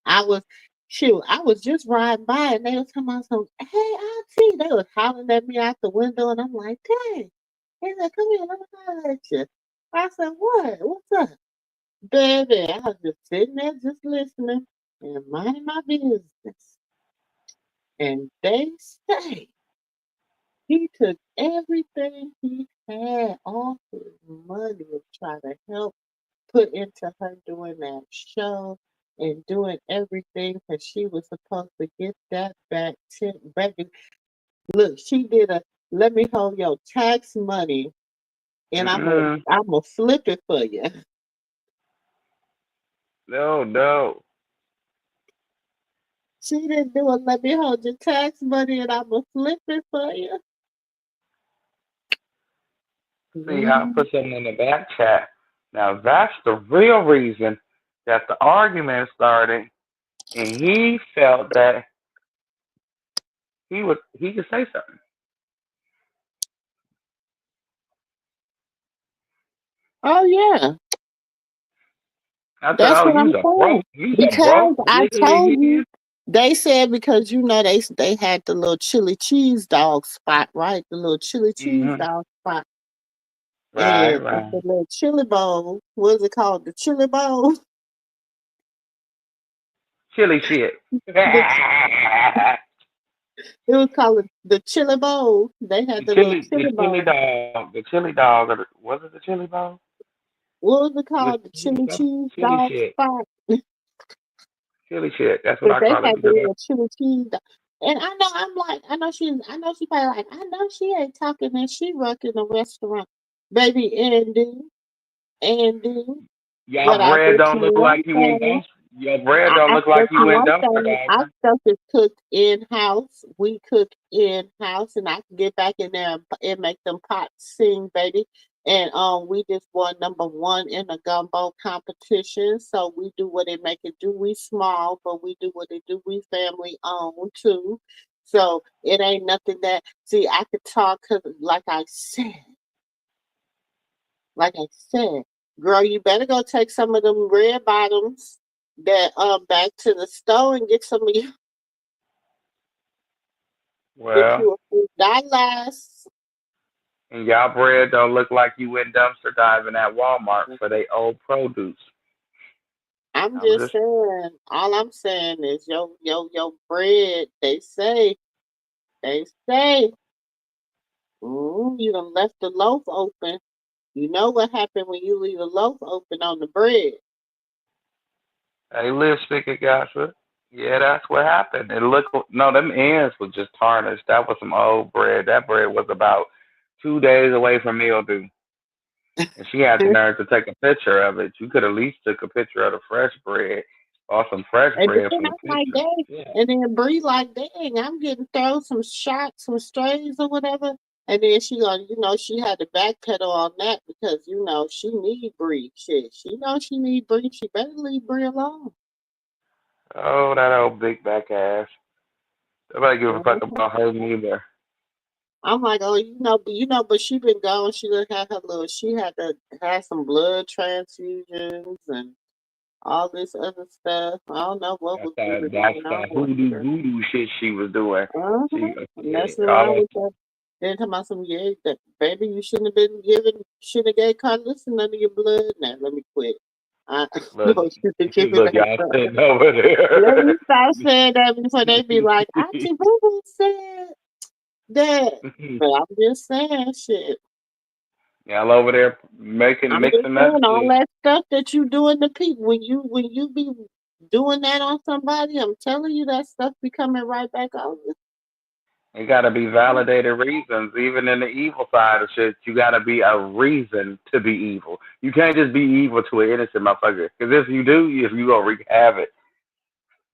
I was, shoot, I was just riding by and they was talking about some, hey, auntie. They was hollering at me out the window and I'm like, dang. They said, come here, let me holler at you. I said, what? What's up? Baby, I was just sitting there just listening and minding my business. And they say he took everything he had, all his money, to try to help put into her doing that show and doing everything because she was supposed to get that back. Look, she did a let me hold your tax money and Mm-mm. I'm gonna flip it for you. No, no. She didn't do a let me hold your tax money and I'm gonna flip it for you. See, I Mm. put something in the back chat. Now that's the real reason that the argument started, and he felt that he could say something. Oh yeah, I said, that's "Oh, what I'm saying. you's a broke Because I giggly told you head." They said because they had the little chili cheese dog spot, right? The little chili cheese Hmm. dog spot, Right, and at right. the little chili bowl. What is it called? The chili bowl. Chili shit. The It was called the chili bowl. They had the little The chili chili bowl. dog, the chili dog. Was it the chili bowl? What was it It was called? The chili cheese chili dog shit. spot. Chili shit. That's what But I they call had it. the Girl. little chili cheese. And I know she probably like, I know she ain't talking and she work in a restaurant. Baby, and Y'all but I bread bet don't you look like one you in thing. dumpster. Your bread don't I look like bet you you in one dumpster thing. Our diving. stuff is cooked in house. We cook in house, and I can get back in there and make them pots sing, baby. And we just won #1 in a gumbo competition. So we do what it make it do. We small, but we do what it do. We family owned too. So it ain't nothing that see. I could talk because, like I said, girl, you better go take some of them red bottoms that back to the store and get some of you get Well, you a few dollars. and y'all bread don't look like you in dumpster diving at Walmart for they old produce. I'm I'm just just saying. All I'm saying is your bread. They say, you done left the loaf open. You know what happened when you leave a loaf open on the bread. hey lipstick it gossip. Yeah, that's what happened. It looked no, them ends was just tarnished. That was some old bread. That bread was about 2 days away from mildew. And she had the nerve to take a picture of it. You could at least took a picture of the fresh bread or some fresh And bread then for the I'm like, picture. dang. Yeah. And then Bree like, dang, I'm getting thrown some shots, some strays or whatever. And then she had to backpedal on that because, she need Bree. Shit, she knows she need Bree. She better leave Bree alone. Oh, that old big back ass. Nobody give a fuck Mhm. about her neither. I'm like, oh, but she been gone. She had to have some blood transfusions and all this other stuff. I don't know what was really That's going on that with hoodoo her. voodoo shit she was doing. Uh-huh. She yeah, Messing all around that with that. Then talking about some, yeah, that baby, you shouldn't have gave Carlos none of your blood. Now let me quit. I look no, she been giving look that y'all stuff. sitting over Let there. me stop saying that before they be like, Auntie Boo Boo said that. But I'm just saying shit. Y'all over there making I'm just mixing that saying all shit. that stuff that you doing to people when you be doing that on somebody, I'm telling you that stuff be coming right back over. It gotta be validated reasons. Even in the evil side of shit, you gotta be a reason to be evil. You can't just be evil to an innocent motherfucker. Because if you do, if you gonna wreak havoc.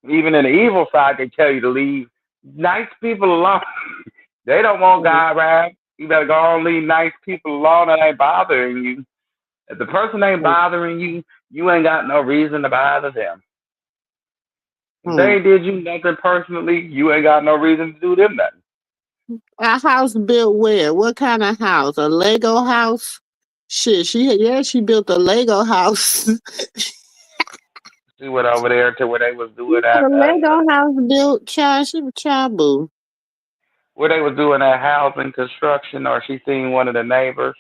Even in the evil side, they tell you to leave nice people alone. They don't want Mhm. God wrath. You better go on and leave nice people alone that ain't bothering you. If the person ain't bothering you, you ain't got no reason to bother them. If they Hmm. ain't did you nothing personally, you ain't got no reason to do them nothing. A house built where? What kind of house? A Lego house? Shit, she built a Lego house. She went over there to where they was She doing got that a Lego house built, child. She was child boo. where they was doing that housing construction, or she seen one of the neighbors.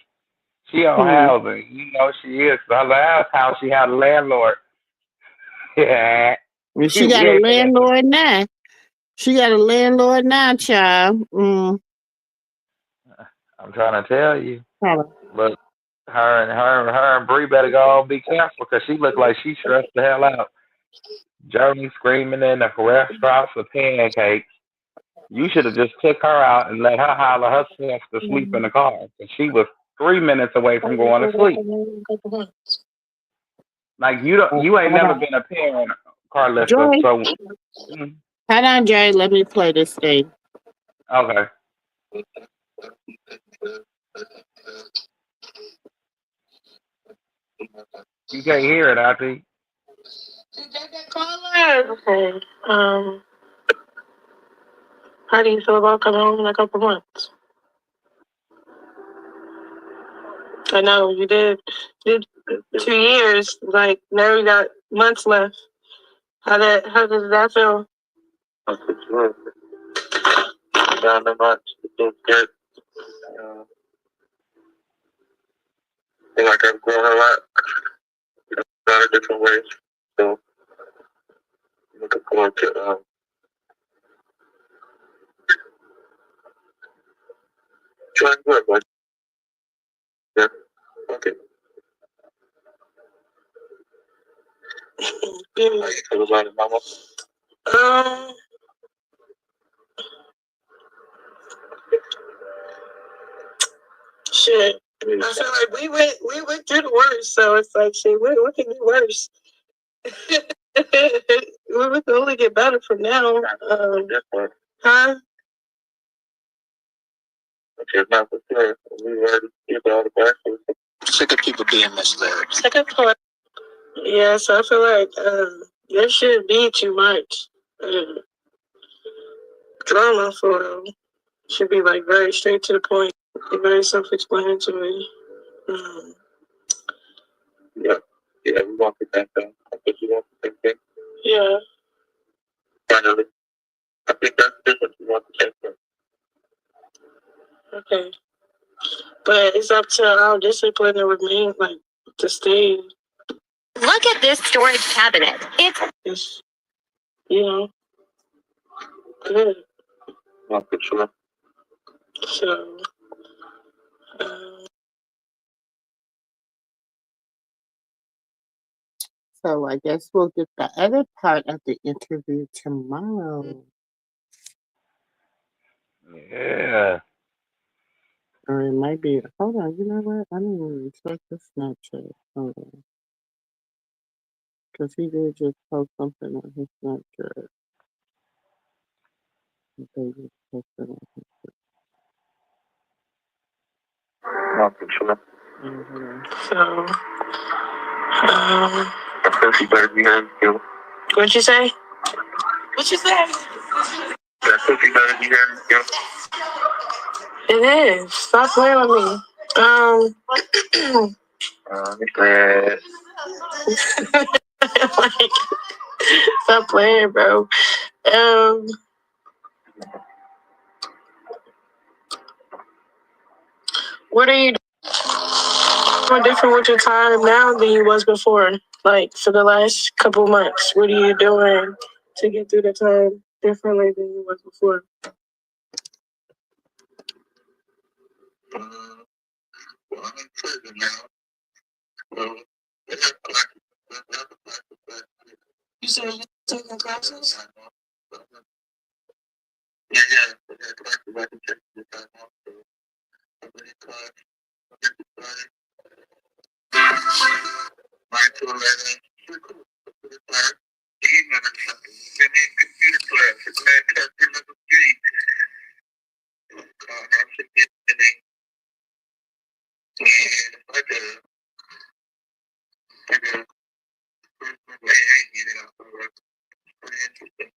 She on Hmm. housing, you know she is. The last house she had a landlord. Yeah, And she we got a ain't finna. landlord now. She got a landlord now, child. I'm trying to tell you. Hold Look, her and Bree better go on be careful because she look like she stressed the hell out. Journey screaming in the restaurant for pancakes. You should have just took her out and let her holler herself to sleep in the car. 'Cause she was 3 minutes away from going to sleep. Like you ain't never on. been a parent, Carlissa. Joy, So hold on, Joy. Let me play this thing. okay, you can't hear it, I think. Okay. How do you feel about coming home in a couple months? I know you did 2 years. Like now you got months left. How does that feel? I'm for sure. Down the much. It's good. I feel like I've grown a lot. A lot of different ways. So I'm looking forward to trying to work. But yeah, okay. How you feel about it, Mama? Shit. I feel like we went through the worst, so it's like shit. What can be worse? We can only get better from now. Huh? Okay, not for sure. We already did all the backwards. Sick of people being misled. Second part. Yeah, so I feel like there shouldn't be too much drama for them. Should be like very straight to the point, very self-explanatory. Yeah, yeah, we want the same thing. I think you want the same thing. Yeah. Finally, I think that's different. We want the same thing. Okay, but it's up to our discipline to remain like to stay. Look at this storage cabinet. It's you know good. Not for sure. So. Um, So I guess we'll get the other part of the interview tomorrow. Yeah. Or it might be, hold on, you know what? I didn't even check the Snapchat. Hold on. Because he did just post something on his Snapchat. They just posted on his not for sure. So, I think you better be here too. What'd you say? What you say? I think you better be here too. It is. Stop playing with me. Glad. Like, stop playing, bro. What are you doing different with your time now than you was before? Like for the last couple months, what are you doing to get through the time differently than you was before? Well, I'm in prison now. Well, you said you're taking classes? Yeah, yeah. Classes I can take the time off. So I'm in class. I'm in class. 9 to 11. Pretty cool. Evening or something. Then in computer class. It's like chapter number 3. I'm sitting today. And like a way, you know, so it's pretty interesting.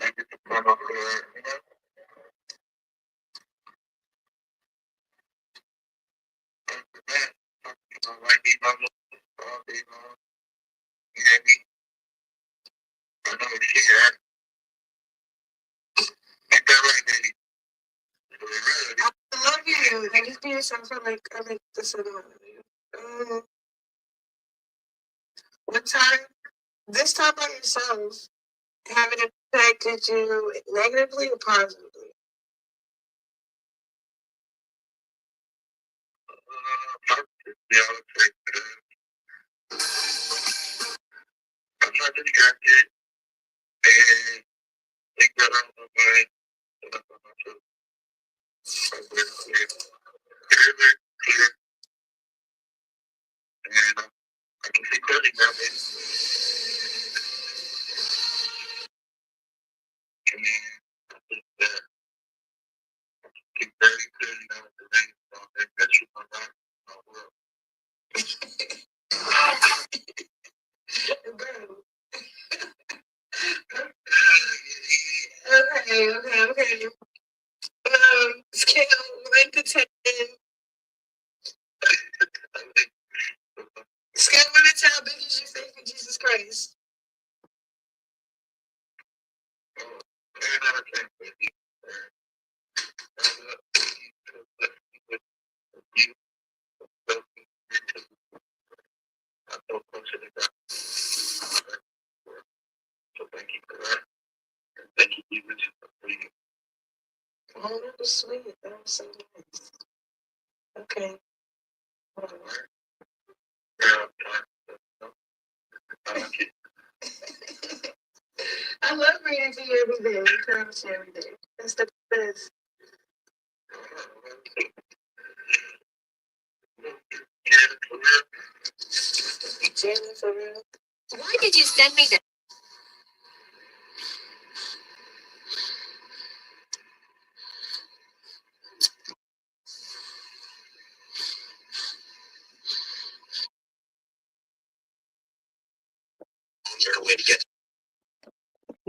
I get to come up there, you know. After that, I need my little all day long. You know me? I know it's here. Ain't that right, baby? I love you. I just need something like I like this another. What time? This time by yourself, have it impacted you negatively or positively? Yeah, I would say I'm not distracted and think that I'm on my mind. And I'm on myself. I'm very clear. Very clear. And I can see clearly now, baby. And I think that I can very clearly now the thing that you are not in my world. Bro. Okay. Scale 1 to 10. Scale 1 to 10, how big is your faith in Jesus Christ?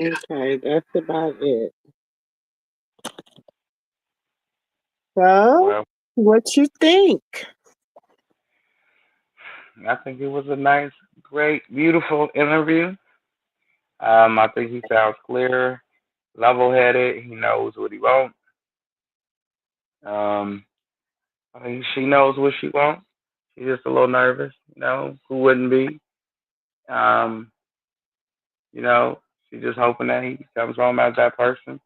Okay, that's about it. So, Well, what you think? I think it was a nice, great, beautiful interview. I think he sounds clear, level-headed. He knows what he wants. Um, I think she knows what she wants. She's just a little nervous. Who wouldn't be? Um, you know, she's just hoping that he comes home as that person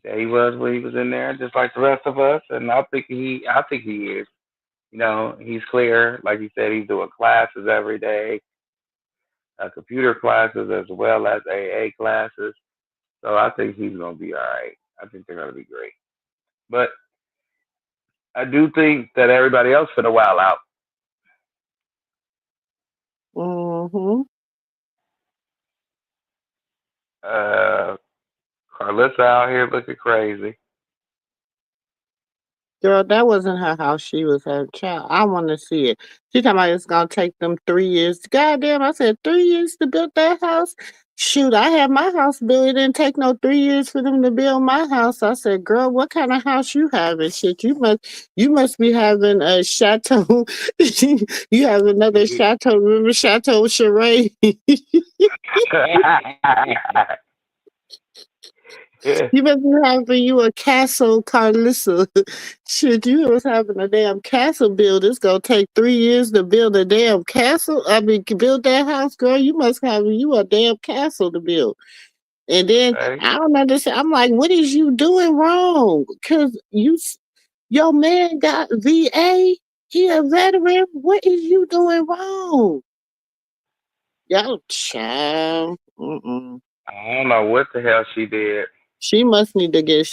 that he was when he was in there, just like the rest of us. And I think he is. He's clear. Like he said, he's doing classes every day, computer classes as well as AA classes. So I think he's gonna be all right. I think they're gonna be great. But I do think that everybody else for a while out. Mm-hmm. Uh, Carlissa out here looking crazy. Girl, that wasn't her house. She was her child. I want to see it. She talking about it's gonna take them 3 years. Goddamn, I said 3 years to build that house. Shoot, I had my house built. It didn't take no 3 years for them to build my house. I said, girl, what kind of house you having? Shit, you must be having a chateau. You have another chateau. Remember Chateau Charade? You must be having you a castle, Carlissa. Shit, you was having a damn castle build. It's gonna take 3 years to build a damn castle. I mean, to build that house, girl. You must have you a damn castle to build. And then Okay. I don't understand. I'm like, what is you doing wrong? Cause your man got VA. He a veteran. What is you doing wrong? Yo, child. Mm-mm. I don't know what the hell she did. She must need to get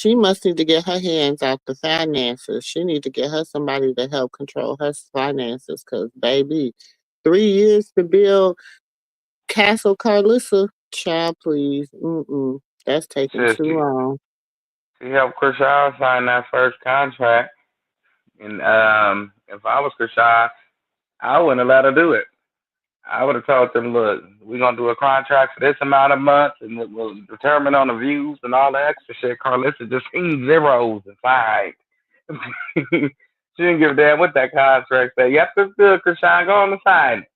her hands out the finances. She need to get her somebody to help control her finances. Cause baby, 3 years to build Castle Carlissa, child, please. Mm-mm. That's taking Says too long. she helped Kershaw sign that first contract, and if I was Kershaw, I wouldn't have let her do it. I would have told them, look, we're gonna do a contract for this amount of months, and we'll determine on the views and all the extra shit. Carlissa just seen zeros and five. She didn't give a damn what that contract said. Yep, it's good, Krishan. Go on the sign.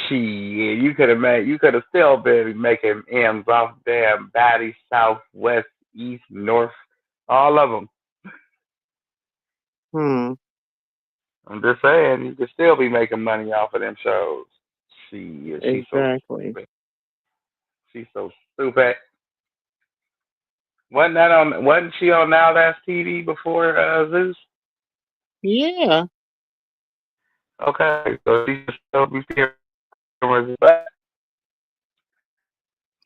Shit, you could have still been making M's off damn Batty, South, West, East, North, all of them. Hmm. I'm just saying, you could still be making money off of them shows. She's so Exactly. stupid. She's so stupid. Wasn't that on? Wasn't she on Now That's TV before Zeus? Yeah. Okay, so she just still be cameras, but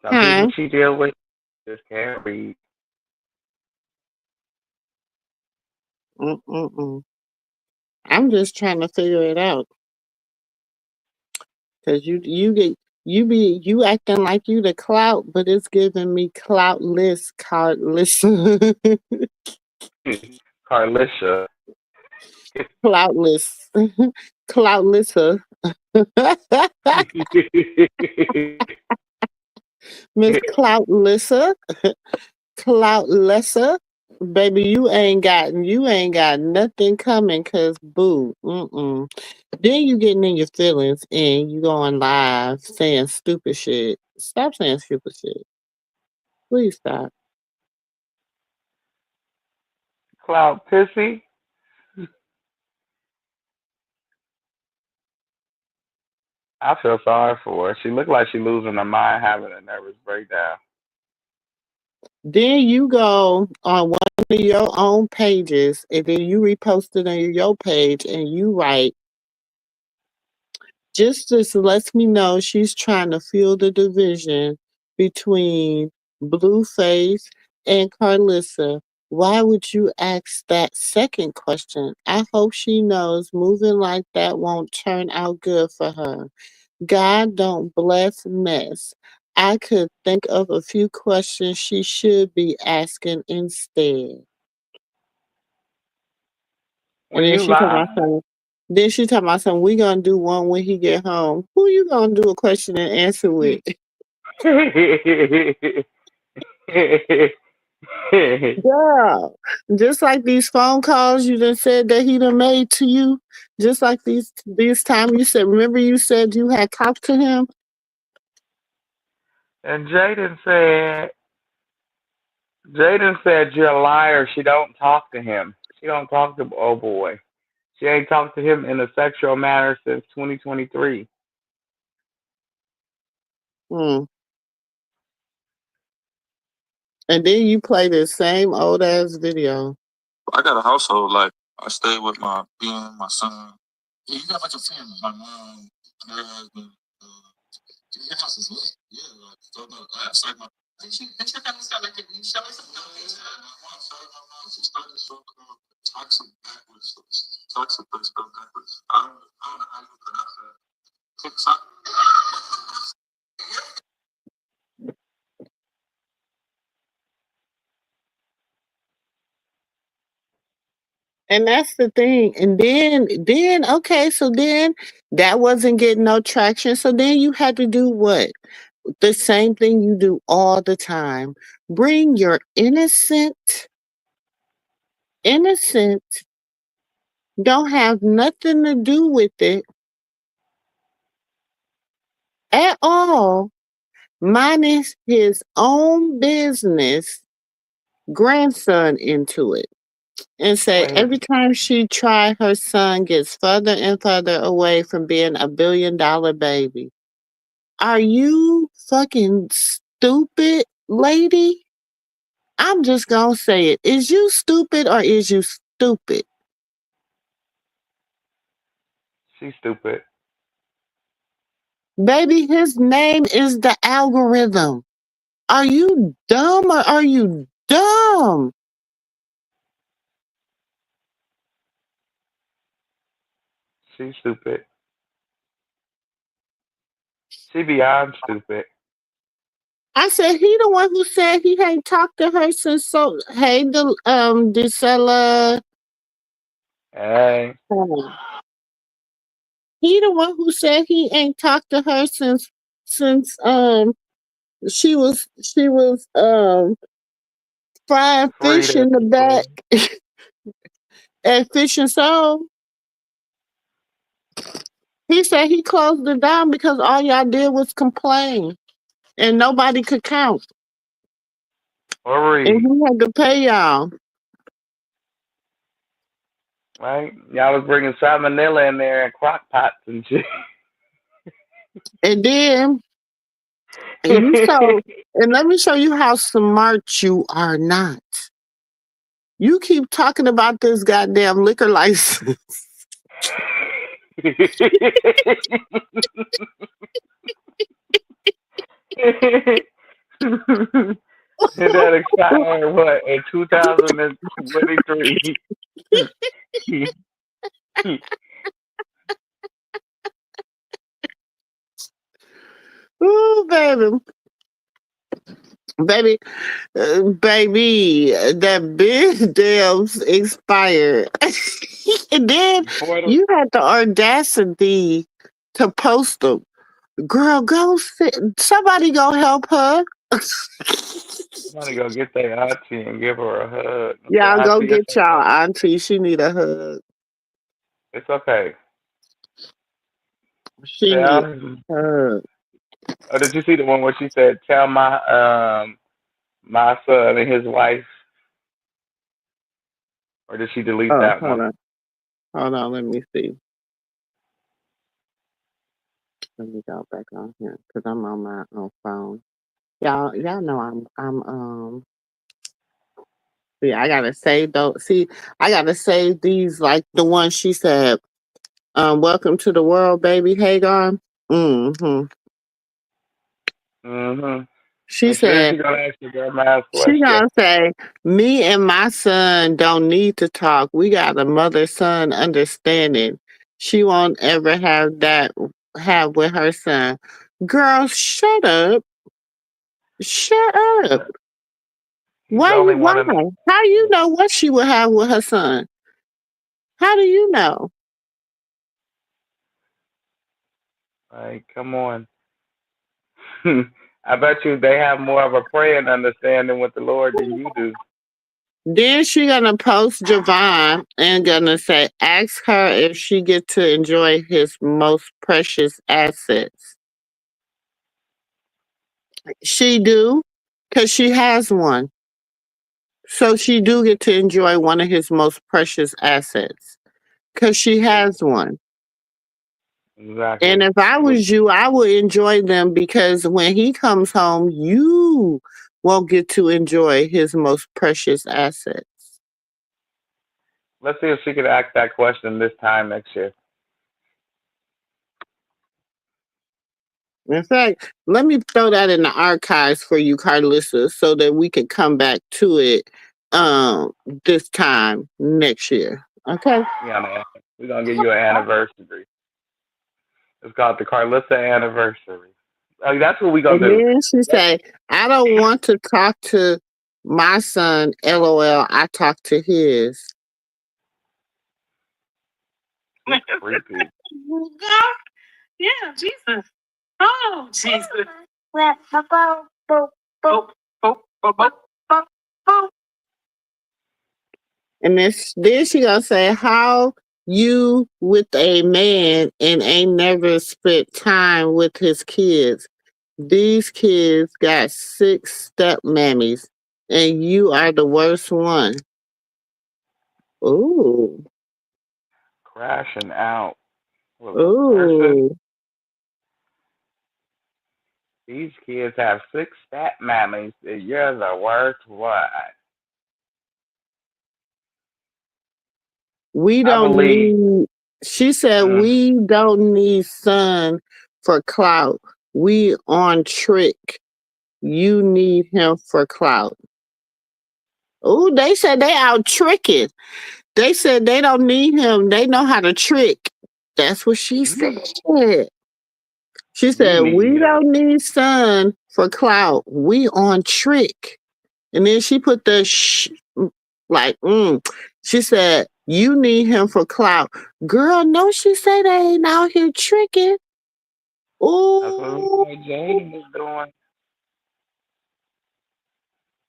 some people Huh? she deal with just can't read. Mm-mm-mm. I'm just trying to figure it out. Cause you acting like you the clout, but it's giving me cloutless, cardless, Carlisha. cloutless, cloutlessa. Miss Cloutlessa, Cloutlessa, baby, you ain't got nothing coming, cause boo, mm-mm. Then you getting in your feelings and you going live saying stupid shit. Stop saying stupid shit. Please stop. Cloud Pissy. I feel sorry for her. She looked like she losing her mind, having a nervous breakdown. Then you go on one of your own pages and then you repost it on your page and you write, just this lets me know she's trying to fuel the division between Blueface and Carlissa. Why would you ask that second question? I hope she knows moving like that won't turn out good for her. God don't bless mess. I could think of a few questions she should be asking instead. And When you lie, then she talking about something, we gonna do one when he get home. Who you gonna do a question and answer with? Girl, just like these phone calls you done said that he done made to you, just like these time you said, remember you said you had talked to him? and Jaden said you're a liar. She don't talk to him. She don't talk to oh boy. She ain't talked to him in a sexual manner since 2023. Hmm. And then you play this same old ass video. I got a household. Like, I stay with my being, my son. Yeah, you got like a family. My mom, her husband. Your house is lit. Yeah, like, so no, that's like my. And your family's got like a new show or something? My mom, she started a show called Toxic Backwards. Toxic Place Spelled Backwards. I don't know how you pronounce that. TikTok. And that's the thing. And then okay, so then that wasn't getting no traction. So then you had to do what? The same thing you do all the time. Bring your innocent, don't have nothing to do with it at all, minus his own business, grandson into it. And say Wait, every time she try, her son gets further and further away from being $1 billion baby. Are you fucking stupid, lady? I'm just gonna say it. Is you stupid or is you stupid? she's stupid. Baby, his name is the algorithm. Are you dumb or are you dumb? She's stupid. She beyond stupid. I said he the one who said he ain't talked to her since so hey the Decella. Hey, He the one who said he ain't talked to her since she was frying fish Frida. in the back at Fish and Soul. He said he closed it down because all y'all did was complain and nobody could count. And Marie. he had to pay y'all. Right? Y'all was bringing salmonella in there and crock pots and shit. And then you so and let me show you how smart you are not. You keep talking about this goddamn liquor license. And that expired what in 2023. Ooh, baby. Baby, baby, that big damn expired. And then Before the you had the audacity to post them. Girl, go sit. Somebody go help her. somebody go get their auntie and give her a hug and say, Y'all go Auntie, it's get y'all okay. auntie. She need a hug. It's okay. She need Tell a hug. or did you see the one where she said, Tell my son and his wife, or did she delete Oh, that hold one? on. Hold on. Let me see. Let me go back on here because I'm on my own phone. Y'all know I'm See, I gotta save those. See, I gotta save these like the one she said. Welcome to the world, baby Hagar. Hmm. Mhm. She And then said she gonna ask you that last she question. gonna say, "Me and my son don't need to talk. We got a mother son understanding. She won't ever have with her son." Girl, shut up. Shut up. He's Why only you one why? of them. How do you know what she would have with her son? How do you know? Like, come on. I bet you they have more of a praying understanding with the Lord than you do. Then she gonna post Javon and gonna say, ask her if she get to enjoy his most precious assets. She do, cause she has one. So she do get to enjoy one of his most precious assets, cause she has one. And Exactly. if I was you, I would enjoy them because when he comes home, you won't get to enjoy his most precious assets. Let's see if she could ask that question this time next year. In fact, let me throw that in the archives for you, Carlissa, so that we can come back to it um this time next year. Okay. Yeah, man. We're gonna give you an anniversary. It's called the Carlissa anniversary. Like, that's what we're And gonna do. then she Let's say, I don't want to talk to my son, LOL. I talk to his. She's creepy. Yeah, Jesus. Oh, Jesus. Boop, boop, boop, boop, boop, boop, boop. And then she gonna say, how you with a man and ain't never spent time with his kids. These kids got 6 stepmammies, and you are the worst one. Ooh, Crashing out with a person. ooh. These kids have 6 stepmommies. You're the worst one. We I don't believe. need. She said Mm, we don't need son for clout. We on trick. You need him for clout. Oh, they said they out tricking. They said they don't need him. They know how to trick. That's what she you said. She you said, need we him. don't need sun for clout. We on trick. And then she put the like, She said, you need him for clout. Girl, no, she said they ain't out here tricking. That's what it looks Oh, like Jaden was doing.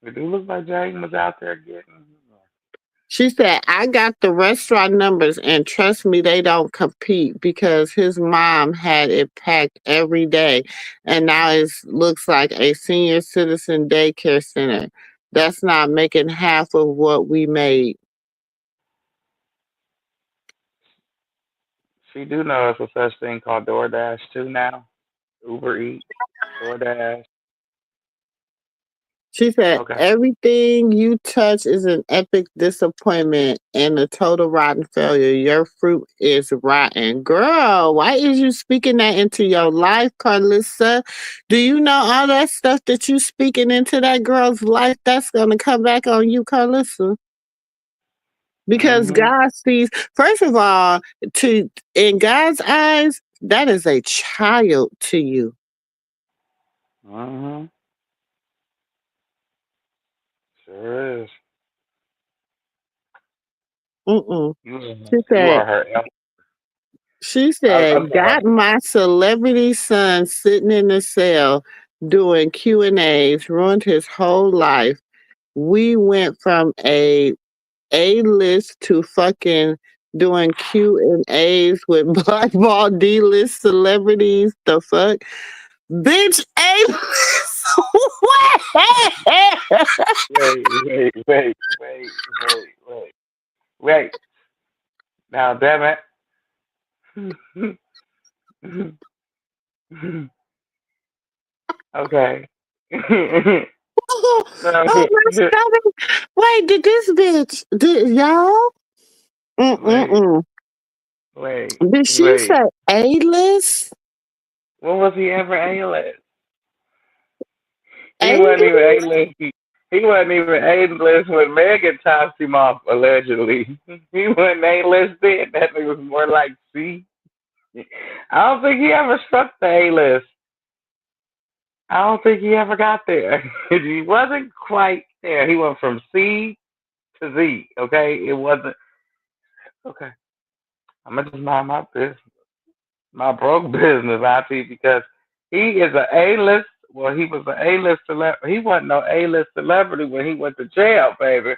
It do look like Jaden was out there getting. she said, I got the restaurant numbers, and trust me, they don't compete because his mom had it packed every day. And now it looks like a senior citizen daycare center. That's not making half of what we made. She do know it's a such thing called DoorDash too now. Uber Eats, DoorDash. She said, Okay. everything you touch is an epic disappointment and a total rotten failure. Your fruit is rotten. Girl, why is you speaking that into your life, Carlissa? Do you know all that stuff that you speaking into that girl's life that's going to come back on you, Carlissa? Because Mhm. God sees, first of all, to in God's eyes, that is a child to you. Mhm. Sure is. Mm-mm. You are, She you said, are her. She I'm said, sorry. got my celebrity son sitting in the cell doing Q&As, ruined his whole life. We went from A-list to fucking doing Q&As with blackball D-list celebrities. The fuck? Bitch, A-list? What? Wait. Now, damn it. Okay. Oh my stomach. Wait, did this bitch? Did y'all? wait, Mm-mm-mm. wait, Did she wait. say A-list? When was he ever A-list? He wasn't even A-list? A-list. He wasn't even A-list when Megan tossed him off, allegedly. He wasn't A-list then. That nigga was more like C. I don't think he ever struck the A-list. I don't think he ever got there. He wasn't quite there. He went from C to Z, okay? It wasn't, okay. I'm going to just mind my business, my broke business, IT, because he is an A-list. Well, he was an A-list celebrity. He wasn't no A-list celebrity when he went to jail, baby.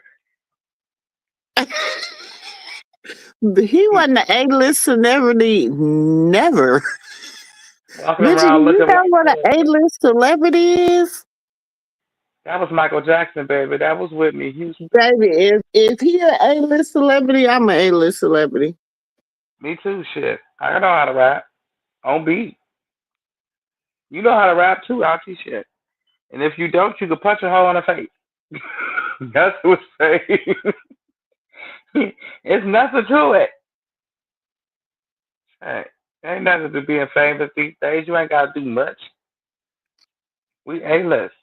He wasn't an A-list celebrity. Never. Walking Bitch, do around you looking know like what an that. A-list celebrity is? That was Michael Jackson, baby. That was Whitney Houston. Baby, if he an A-list celebrity, I'm an A-list celebrity. Me too, shit. I know how to rap on beat. You know how to rap too, IT shit. And if you don't, you can punch a hole in the face. That's what's saying. It's nothing to it. Hey, ain't nothing to being famous these days. You ain't gotta do much. We A-list.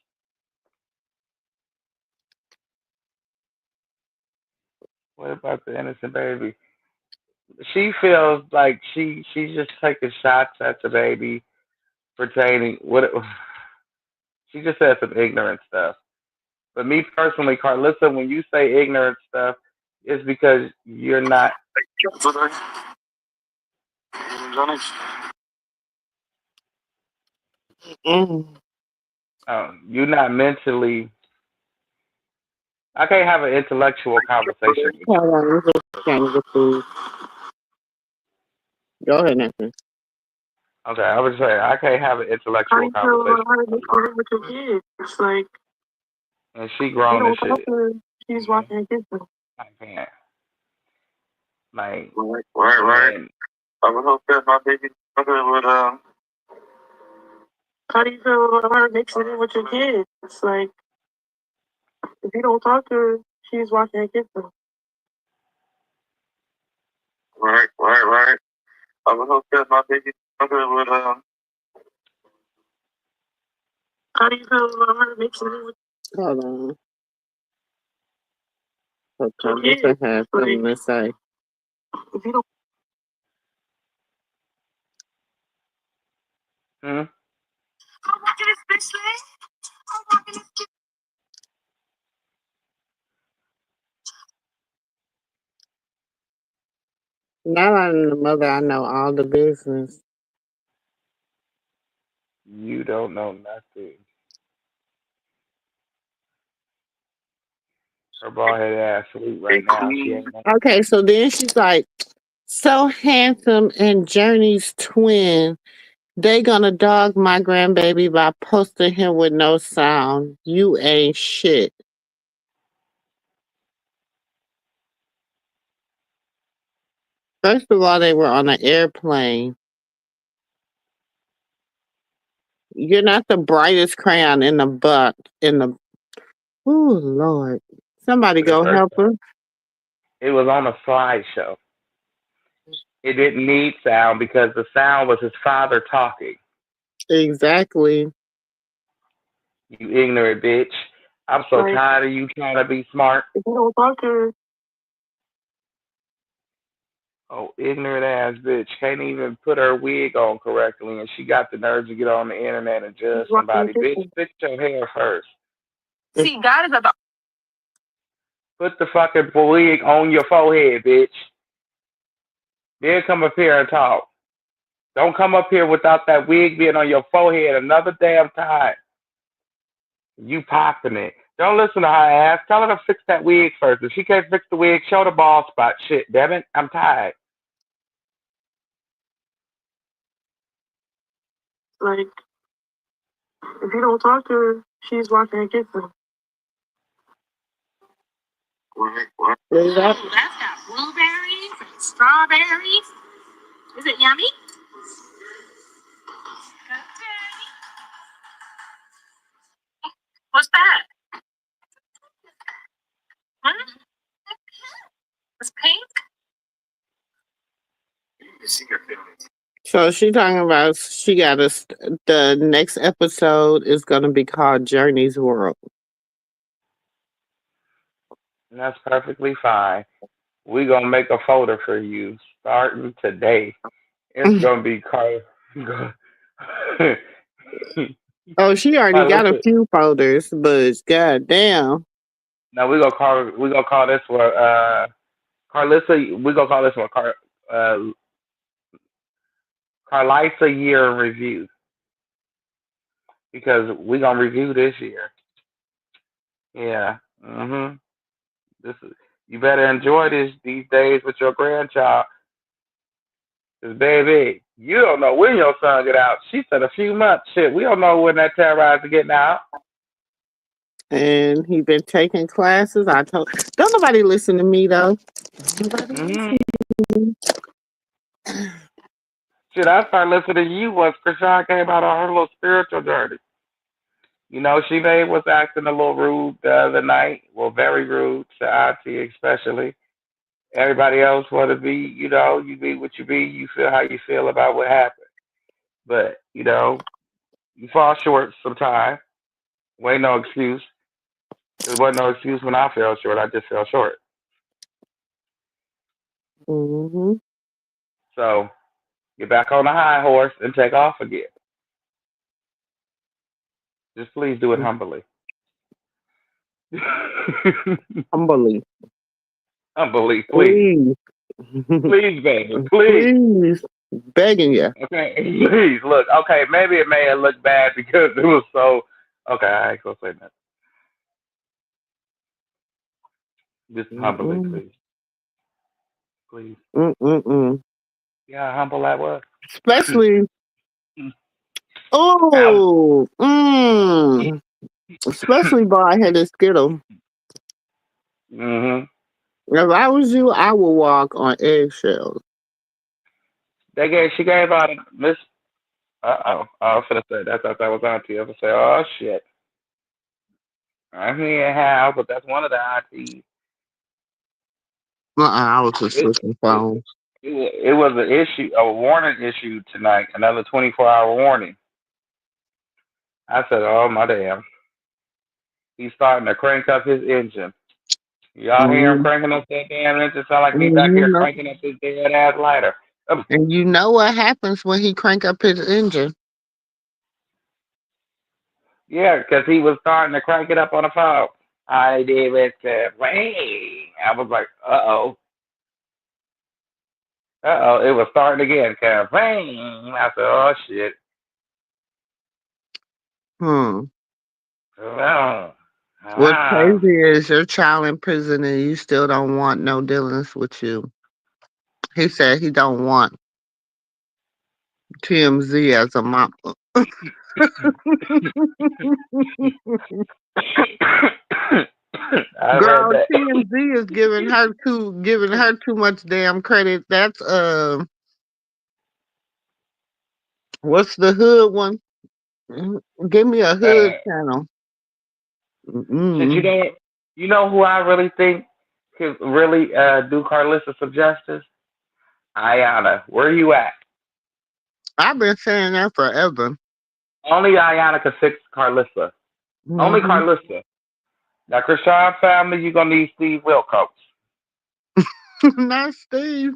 What about the innocent baby? She feels like she's just taking shots at the baby pertaining what it, she just said some ignorant stuff. But me personally, Carlissa, when you say ignorant stuff, it's because you're not Mm. you're not mentally. I can't have an intellectual conversation with you. Hold on, I'm just trying to get food. Go ahead, Nathan. Okay, I was saying I can't have an intellectual conversation with you. with your kids. It's like And she you grown and don't talk shit. to her. She's watching her kids. I can't. Like, Right. and I would hope that my baby mother would How do you feel about her mixing in with your kids? It's like if you don't talk to her, she's watching her kids. Right. I would hope that my baby mother would How do you feel about her mixing in with Hold on. your Okay, kids? I have something to say. If you don't hmm? Now I'm the mother, I know all the business. You don't know nothing. Her bald head ass sleep right now. She ain't know. Okay, so then she's like, so handsome and Journey's twin. They gonna dog my grandbaby by posting him with no sound. You ain't shit. First of all, they were on an airplane. You're not the brightest crayon in the butt. In the oh Lord, somebody But go first, help her. it was on a slideshow. It didn't need sound because the sound was his father talking. Exactly. You ignorant bitch. I'm so like tired of you trying to be smart. if you don't talk to her, Oh, ignorant ass bitch. Can't even put her wig on correctly, and she got the nerve to get on the internet and judge she's watching her somebody. Bitch, kids. fix your hair first. See, God is at the Put the fucking wig on your forehead, bitch. Then come up here and talk. Don't come up here without that wig being on your forehead another damn time. You popping it. Don't listen to her ass. Tell her to fix that wig first. If she can't fix the wig, show the bald spot. Shit, damn it. I'm tired. like if you don't talk to her, she's watching her kids. Exactly. That's got blueberries and strawberries. Is it yummy? What's that? So she talking about she got the next episode is gonna be called Journey's World. And that's perfectly fine. We gonna make a folder for you starting today. It's gonna be called. Oh, she already got a Carlissa. few folders, but god damn. Now we gonna call this one Carlissa. We gonna call this one uh, Carlissa year in review because we gonna review this year. Yeah. This is. You better enjoy these days with your grandchild. Cause baby, you don't know when your son get out. She said a few months. Shit, we don't know when that terrorizer getting out. And he been taking classes. I told don't nobody listen to me though. Nobody hmm listen to me. Shit, I started listening to you once Krishan came out on her little spiritual journey. You know, she may was acting a little rude the other night. Well, very rude to Auntie especially. Everybody else want to be, you be what you be. You feel how you feel about what happened. But, you fall short sometimes. Ain't no excuse. There wasn't no excuse when I fell short. I just fell short. Mm-hmm. So get back on the high horse and take off again. Just please do it humbly. Humbly. Humbly, please. Please. Please, baby. Please. Please. Begging you. Okay, please. Look, okay, maybe it may have looked bad because it was so. Okay, I ain't gonna say that. Just humbly, Mm-mm. please. Please. Mm-mm-mm. Yeah, how humble that was. Especially How, oh especially bald headed skittle. mm-hmm. If I was you, I would walk on eggshells. She gave out a Miss. Uh-oh. I was gonna say that. I thought that was auntie. I was gonna say, oh, shit. I mean, how, but that's one of the aunties. I was just It, switching it, phones. it was an issue, a warning issue tonight, another 24-hour warning. I said, oh, my damn. He's starting to crank up his engine. Y'all hear him Mm-hmm. cranking up that damn engine? Sound like me And back you here know, cranking up his dead ass lighter. and you know what happens when he crank up his engine. Yeah, because he was starting to crank it up on the phone. I did it. Wait. I was like, uh-oh. Uh-oh. It was starting again. Rain. I said, oh, shit. Hmm. Oh, What's ah. crazy is your child in prison and you still don't want no dealings with you. He said he don't want TMZ as a mom. I've heard Girl, that. TMZ is giving her too much damn credit. That's what's the hood one? Give me a hood Uh, channel. but Mm-mm. you know who I really think could really do Carlissa some justice? Ayana. Where you at? I've been saying that forever. Only Ayana can fix Carlissa. Only Mm-hmm. Carlissa. Now, Krishan family, you're going to need Steve Wilkos. Not Steve.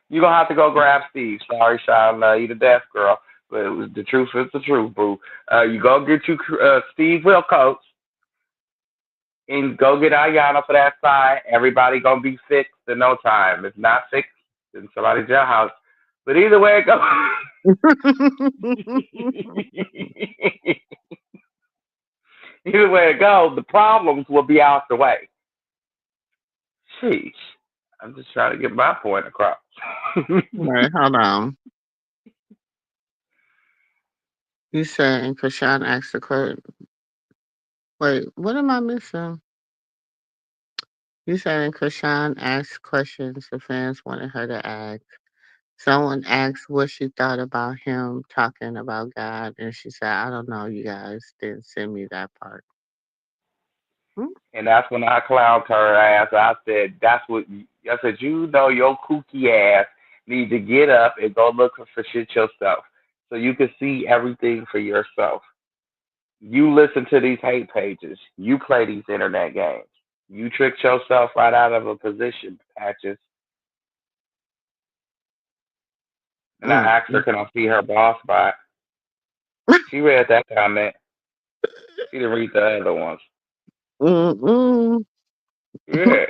You're going to have to go grab Steve. Sorry, Sean. You the deaf girl. But the truth is the truth, boo. You go get you Steve Wilkos and go get Ayana for that side. Everybody going to be fixed in no time. If not fixed, in somebody's jailhouse. But either way it goes. Either way it goes, the problems will be out the way. Sheesh. I'm just trying to get my point across. Wait, hold on. You saying Krishan asked the question. Wait, what am I missing? You saying Krishan asked questions the fans wanted her to ask. Someone asked what she thought about him talking about God, and she said, I don't know, you guys didn't send me that part. Hmm? And that's when I clowned her ass. I said, "That's what." I said, "You know your kooky ass need to get up and go look for shit yourself so you can see everything for yourself. You listen to these hate pages. You play these internet games. You tricked yourself right out of a position, Patches. And I Mm, asked her, can I see her boss spot? She read that comment. She didn't read the other ones. mm. Yeah.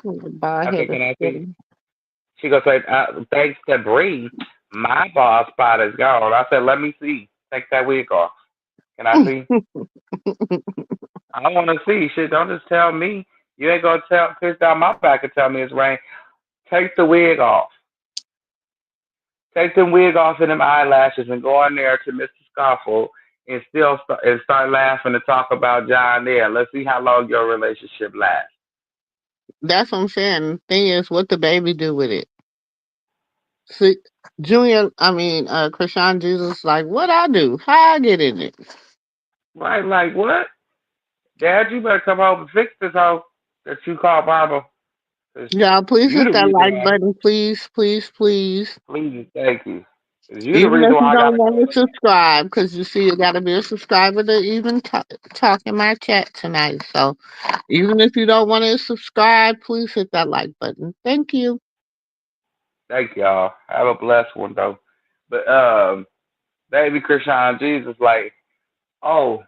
Bald I said, headed can I see? thing. She goes, say, thanks to Bree, my boss spot is gone. I said, let me see. Take that wig off. Can I see? I want to see. Shit, don't just tell me. You ain't gonna tell piss down my back and tell me it's rain. Take the wig off. Take them wig off and them eyelashes and go in there to Mr. Scoffle and start laughing and talk about John there. Let's see how long your relationship lasts. That's what I'm saying. The thing is, what the baby do with it? See, Junior, Krishan Jesus, like, what I do? How I get in it? Right? Like what? Dad, you better come home and fix this hoe that you call Barbara. 'Cause Y'all, please you hit the that reason like why. button, please, please, please. Please and thank you. 'Cause you the Even reason if you why I don't gotta want call to it. subscribe, because you see, you got to be a subscriber to even talk in my chat tonight. So, even if you don't want to subscribe, please hit that like button. Thank you. Thank y'all. Have a blessed one though. But baby Krishan Jesus, like, oh,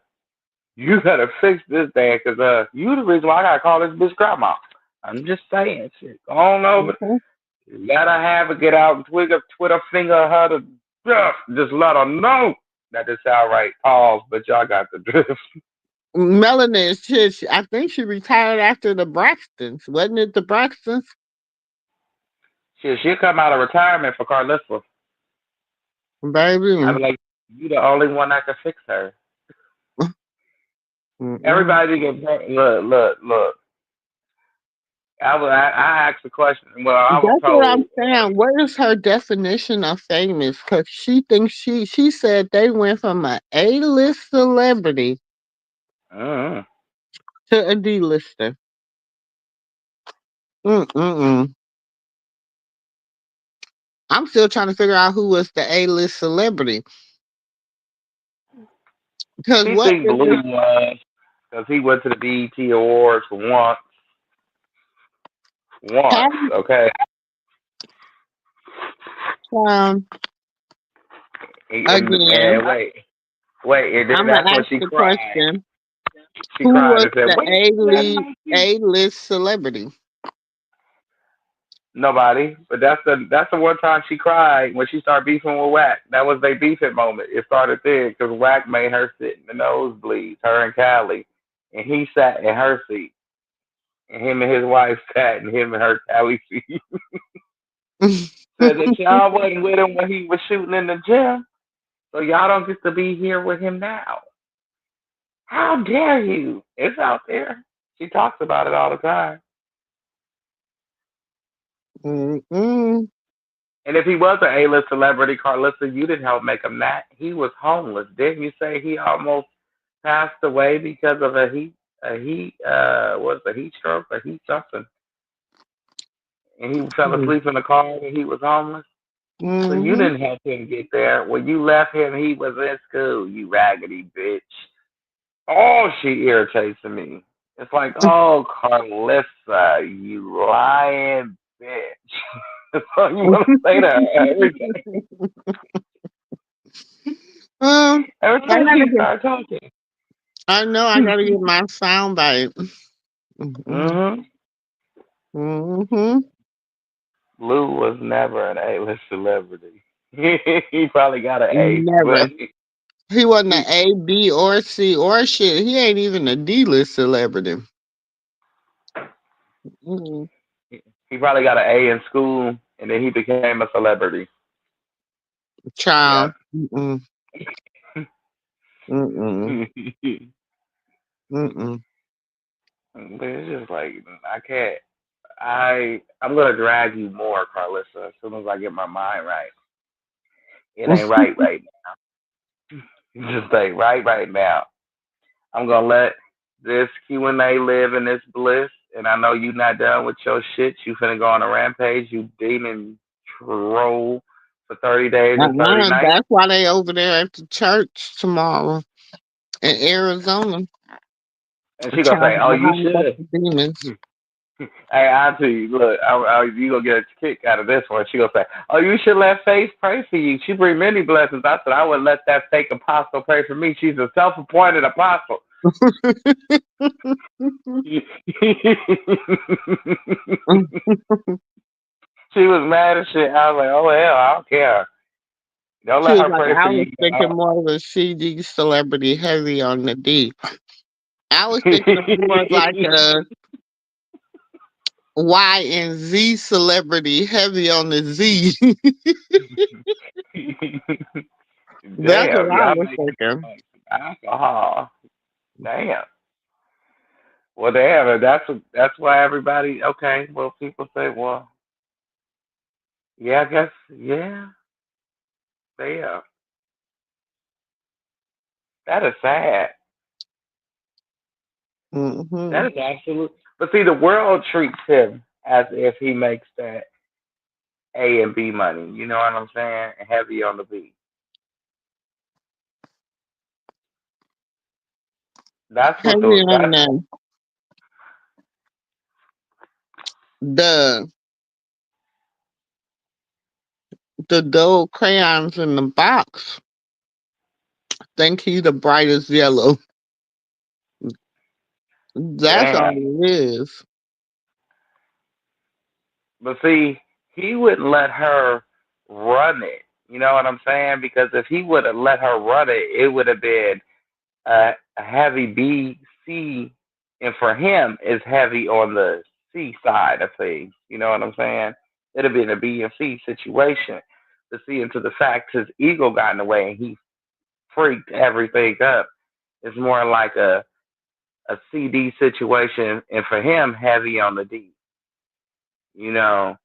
you gotta fix this dad, cause you the reason why I gotta call this bitch grandma. I'm just saying shit. Go on over. Mhm. Let her have it, get out and Twitter finger her to just let her know that this all right. Pause, but y'all got the drift. Melanie is shit. I think she retired after the Braxtons. Wasn't it the Braxtons? She'll come out of retirement for Carlissa. I Baby. be like, you the only one that can fix her. Mm-mm. Everybody get look. I asked the question. Well, I was That's what I'm told. saying. What is her definition of famous? Because she thinks she said they went from a A-list celebrity Uh, to a D-lister. Mm-mm-mm. I'm still trying to figure out who was the A-list celebrity. Because she what think is Blue it? was because he went to the BET Awards for once. Patty, Okay, um, and again, wait, and then I'm gonna that's when ask she the cried. question: She who cried was and said, the "Wait, that A-list might be A-list celebrity? nobody." But that's the one time she cried when she started beefing with Wack. That was their beefing moment. It started there because Wack made her sit in the nosebleeds, her and Callie, and he sat in her seat, and him and his wife sat in him and her Callie seat. Said that y'all wasn't with him when he was shooting in the gym, so y'all don't get to be here with him now. How dare you? It's out there. She talks about it all the time. Mm-mm. And if he was an A-list celebrity, Carlissa, you didn't help make him that. He was homeless. Didn't you say he almost passed away because of a heat stroke, a heat something? And he fell asleep in the car when he was homeless. So you Mm-hmm. didn't help him get there. When you left him, he was in school. You raggedy bitch. Oh, she irritates me. It's like, oh, Carlissa, you lying bitch. That's all you want to say to her every day. Every I time gotta she get. starts talking. I know I gotta get my sound bite. Mm-mm. hmm Mm-hmm. Blue was never an A-list celebrity. He probably got an A, but Never. He wasn't an he A, B, or C or shit. He ain't even a D list celebrity. Mm-mm. he probably got an A in school, and then he became a celebrity. Yep. Child. Mm-mm. Mm-mm. Mm-mm. But it's just like I can't. I'm gonna drag you more, Carlissa, as soon as I get my mind right. It ain't right now. Just ain't right now. I'm gonna let this Q&A live in this bliss, and I know you not done with your shit. You finna go on a rampage. You demon roll for 30 days and 30 nights. That's why they over there at the church tomorrow in Arizona. And she gonna say, Trying "Oh, to you bind up should." the demons. Hey, I'll tell you. Look, you gonna get a kick out of this one. She gonna say, "Oh, you should let Faith pray for you. She bring many blessings." I said, "I wouldn't let that fake apostle pray for me. She's a self-appointed apostle." She was mad as shit. I was like, "Oh hell, I don't care. Don't She let was her like, pray for I you." was thinking more of a CD celebrity heavy on the D. I was thinking of more like a Y and Z celebrity heavy on the Z. That's Damn, what I y'all was making thinking. alcohol. Damn. Well, damn, and that's why everybody. Okay, well, people say, well, yeah, I guess, yeah, damn, that is sad. Hmm. That is absolute. But see, the world treats him as if he makes that A and B money. You know what I'm saying? Heavy on the B. That's what Heavy the on that's the the dull crayons in the box. Think he the brightest yellow. That's all damn. it is. But see, he wouldn't let her run it. You know what I'm saying? Because if he would have let her run it, it would have been a heavy B C, and for him is heavy on the C side of things. You know what I'm saying? It'd have been a B and C situation. To see into the fact his ego got in the way and he freaked everything up. It's more like a CD situation, and for him, heavy on the D. You know,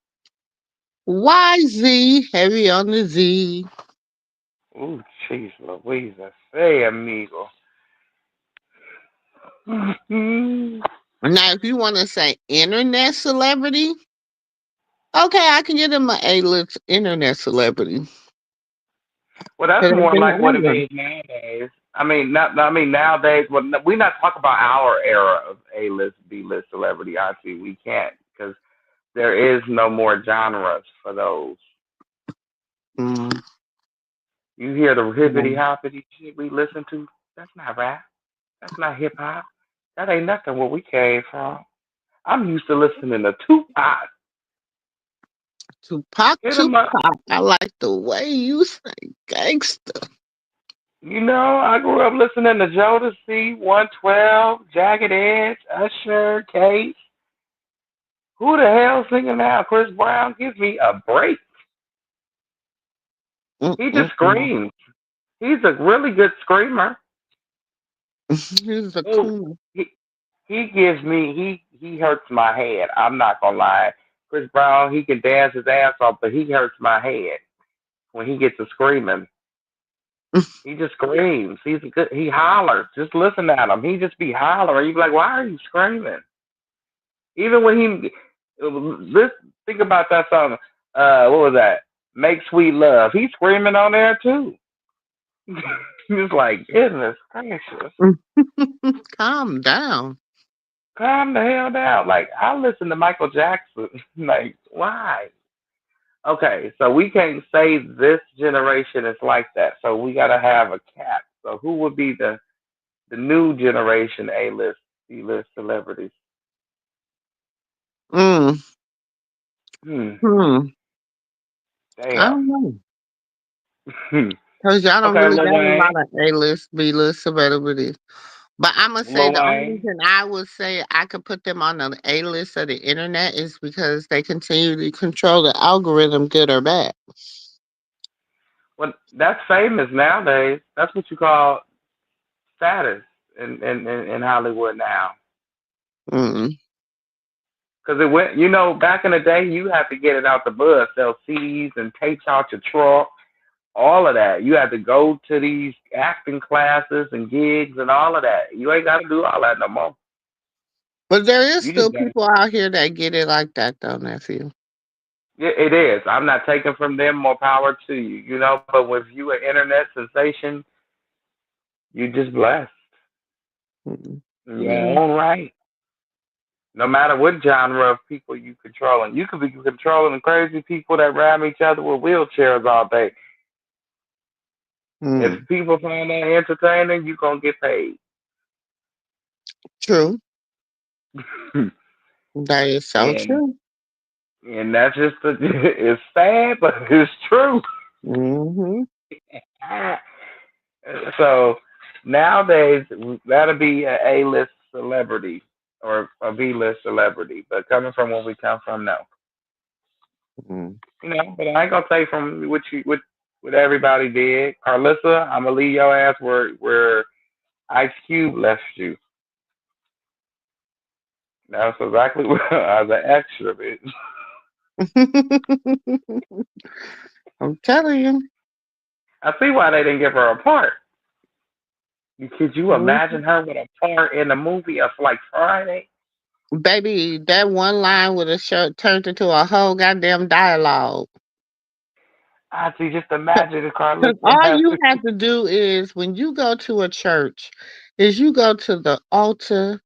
YZ, heavy on the Z. ooh, jeez, Louisa, say amigo. Well, Now, if you want to say internet celebrity, okay, I can get him an A-list internet celebrity. that's Cause they more been like what it on. is nowadays. I mean, not. I mean, nowadays, well, we're not talking about our era of A-list, B-list celebrity. Obviously, we can't because there is no more genres for those. Mm, You hear the hippity mm. hoppity shit we listen to? That's not rap. That's not hip hop. That ain't nothing where we came from. I'm used to listening to Tupac. Tupac, Hit 'em up. Tupac. I like the way you say gangster. You know, I grew up listening to Jodeci, 112, Jagged Edge, Usher, Case. Who the hell singing now? Chris Brown? Give me a break. He just Mm-mm-mm. screams. He's a really good screamer. He's a Oh, coon. he he gives me he hurts my head. I'm not gonna lie. Chris Brown, he can dance his ass off, but he hurts my head when he gets to screaming. He just screams. He's a good. He hollers. Just listen at him. He just be hollering. You be like, why are you screaming? Even when he this think about that song. What was that? Make Sweet Love. He's screaming on there too. He's like, goodness gracious, Calm down. calm the hell down. Like I listen to Michael Jackson. Like why? Okay, so we can't say this generation is like that. So we gotta have a cap. So who would be the new generation A list, B list celebrities? Mm. Hmm. Hmm. I Damn. don't know. Hmm. Cause y'all don't Okay, really Lil got a Wayne. lot of A-list, B-list celebrities. But I'm gonna say Lil the only Wayne. reason I would say I could put them on the A list of the internet is because they continue to control the algorithm, good or bad. Well, that's famous nowadays. That's what you call status in Hollywood now. Mm. Because it went, you know, back in the day, you had to get it out the bud, sell CDs and tapes out your truck, all of that. You had to go to these acting classes and gigs and all of that. You ain't got to do all that no more. But there is You still just got to. people out here that get it like that, though, nephew. Yeah, it is. I'm not taking from them. More power to you. You know, but with you an internet sensation, you just blessed. Mm. In Yeah. your own right. No matter what genre of people you controlling, you could be controlling crazy people that ram each other with wheelchairs all day. If Mm. people find that entertaining, you gonna get paid. True. That is so and true. and that's just it's sad, but it's true. Hmm. So nowadays that'll be a A-list celebrity or a B-list celebrity, but coming from where we come from, no, Mm. you know. But I ain't gonna take from what everybody did. Carlissa, I'm gonna leave your ass where Ice Cube left you. That's exactly what as an extra bitch. I'm telling you. I see why they didn't give her a part. Could you Mhm. imagine her with a part in the movie of like Friday? Baby, that one line with a shirt turned into a whole goddamn dialogue. I see. Just imagine if Because Carlissa all has. you have to do is when you go to a church, is you go to the altar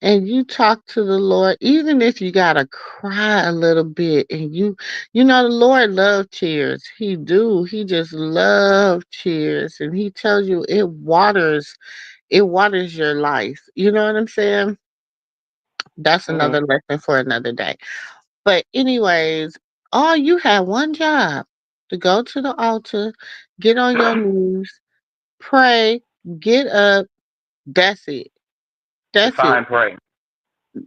and you talk to the Lord, even if you gotta cry a little bit, and you know, the Lord love tears. He do. He just love tears, and He tells you it waters your life. You know what I'm saying? That's Hmm. another lesson for another day. But anyways, all you had one job to go to the altar, get on your knees, pray, get up. That's it. That's it. Define praying.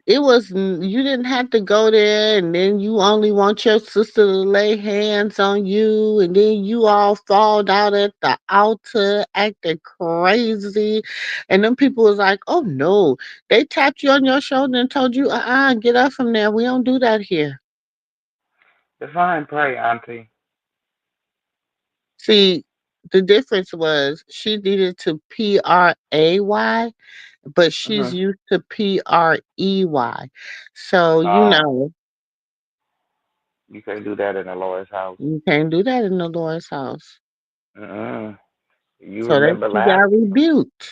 You didn't have to go there and then you only want your sister to lay hands on you and then you all fall out at the altar acting crazy. And then people was like, oh no. They tapped you on your shoulder and told you, get up from there. We don't do that here. Define pray, Auntie. See, the difference was she needed to pray, but she's Hmm. used to prey. So, No, you can't do that in the Lord's house. you can't do that in the Lord's house. Mm-mm. You So that remember she last? got rebuked.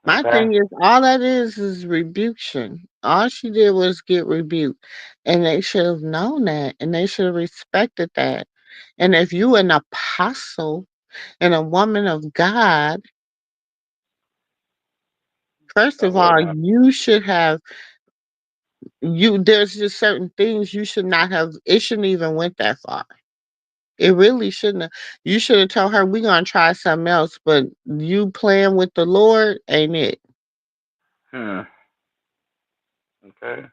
My Okay. thing is, all that is rebuction. All she did was get rebuked. And they should have known that. And they should have respected that. And if you an apostle and a woman of God, first That of all, would have. you should have there's just certain things you should not have it shouldn't even went that far. It really shouldn't have. You should have told her we're gonna try something else, but you playing with the Lord ain't it. Hmm. Okay.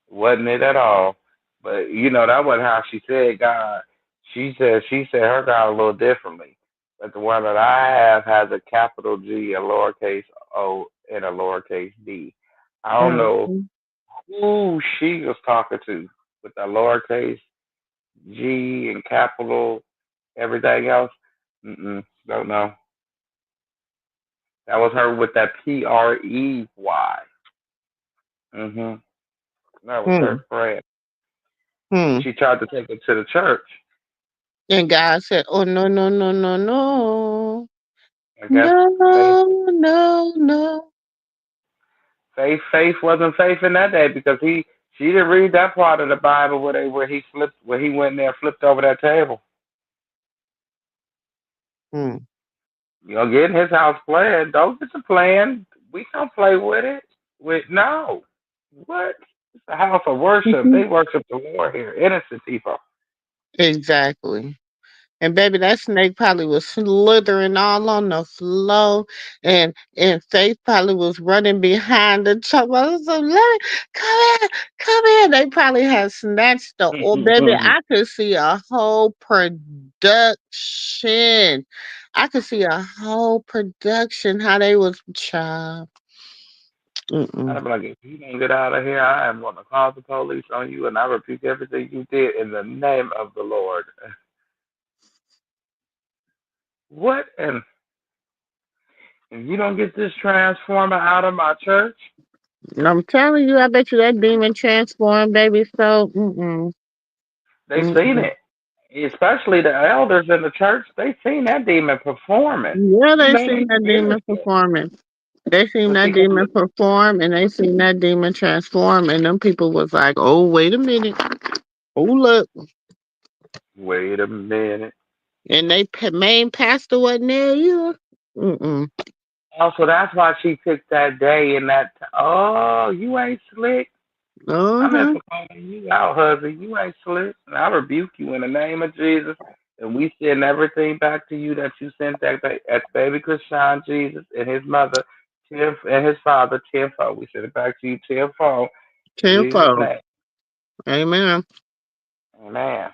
Wasn't it at all? But that wasn't how she said God. She said her God a little differently. But the one that I have has a capital G, a lowercase O, and a lowercase D. I don't know Mhm. who she was talking to with the lowercase G and capital everything else. Don't know. That was her with that Prey. Mhm. That was her Hmm. friend. Hmm. She tried to take it to the church. And God said, oh no, no, no, no, no. I guess No, faith, no, no. faith wasn't faith in that day because she didn't read that part of the Bible where he went there and flipped over that table. Hmm. Get in his house playing. Don't get to playing. We don't play with it. With no. What? It's a house of worship. They worship the Lord here. Innocent people. Exactly. And baby, that snake probably was slithering all on the floor, and Faith probably was running behind the truck. I was like, come here, come here. They probably had snatched the oil. Baby, I could see a whole production. I could see a whole production how they was child. Mm-mm. I'm like, if you don't get out of here, I am going to call the police on you, and I rebuke everything you did in the name of the Lord. What? And if you don't get this transformer out of my church, I'm telling you, I bet you that demon transformed, baby. So, mm-mm. They seen Mm-mm. it. Especially the elders in the church, they seen that demon performing. Yeah, You they know seen they that demon spiritual. performing. They seen But that see, 'cause demon perform, and they seen that demon transform, and them people was like, "Oh, wait a minute, hold up," wait a minute. and they main pastor wasn't there either. Mm-mm. Oh, so that's why she picked that day and that. Oh, you ain't slick. I'm in Uh-huh. for calling you out, husband. You ain't slick. And I rebuke you in the name of Jesus. And we send everything back to you that you sent at baby Krishan Jesus and his mother, and his father, tenfold. We send it back to you tenfold. In Jesus' Tenfold. name. Amen. Amen.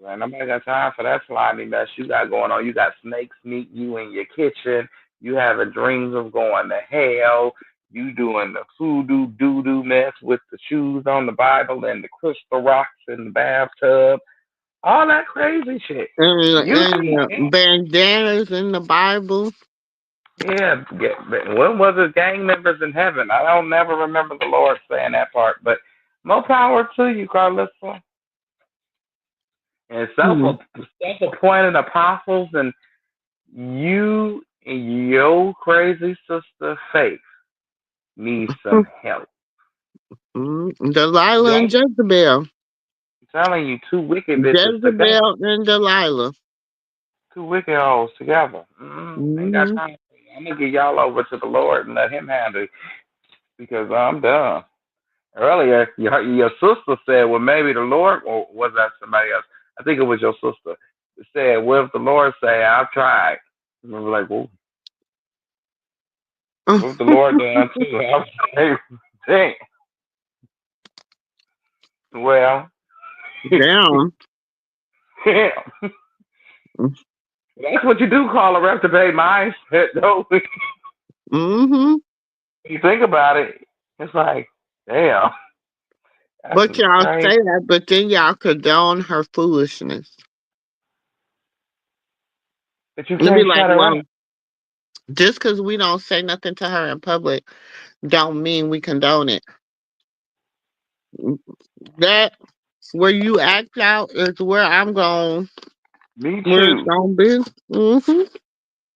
Man, nobody got time for that slimy mess you got going on. You got snakes meeting you in your kitchen. You having dreams of going to hell. You doing the voodoo doo doo mess with the shoes on the Bible and the crystal rocks in the bathtub. All that crazy shit. You see, And bandanas in the Bible. yeah. When was it gang members in heaven? I don't never remember the Lord saying that part, but more power to you, Carlissa. And Hmm. self-appointed apostles and you and your crazy sister Faith need some help. Delilah and Y'all, Jezebel. I'm telling you, two wicked bitches together, Jezebel and Delilah. two wicked hoes together. Ain't got Mm-hmm. time. I'm gonna get y'all over to the Lord and let Him handle it because I'm done. Earlier, your sister said, "Well, maybe the Lord," or was that somebody else? I think it was your sister. Said, "Well, if the Lord say I've tried," and we were like, "Well, what the Lord done too?" I was like, "Dang, well." Down. Yeah. That's what you do call a reprobate mindset, though. When Mm-hmm. you think about it, it's like, damn, that's But y'all crazy. say that, but then y'all condone her foolishness. But you You'll be can't like, shut her up. well, just because we don't say nothing to her in public, don't mean we condone it. That where you act out is where Me where it's too. gonna be. Mm-hmm.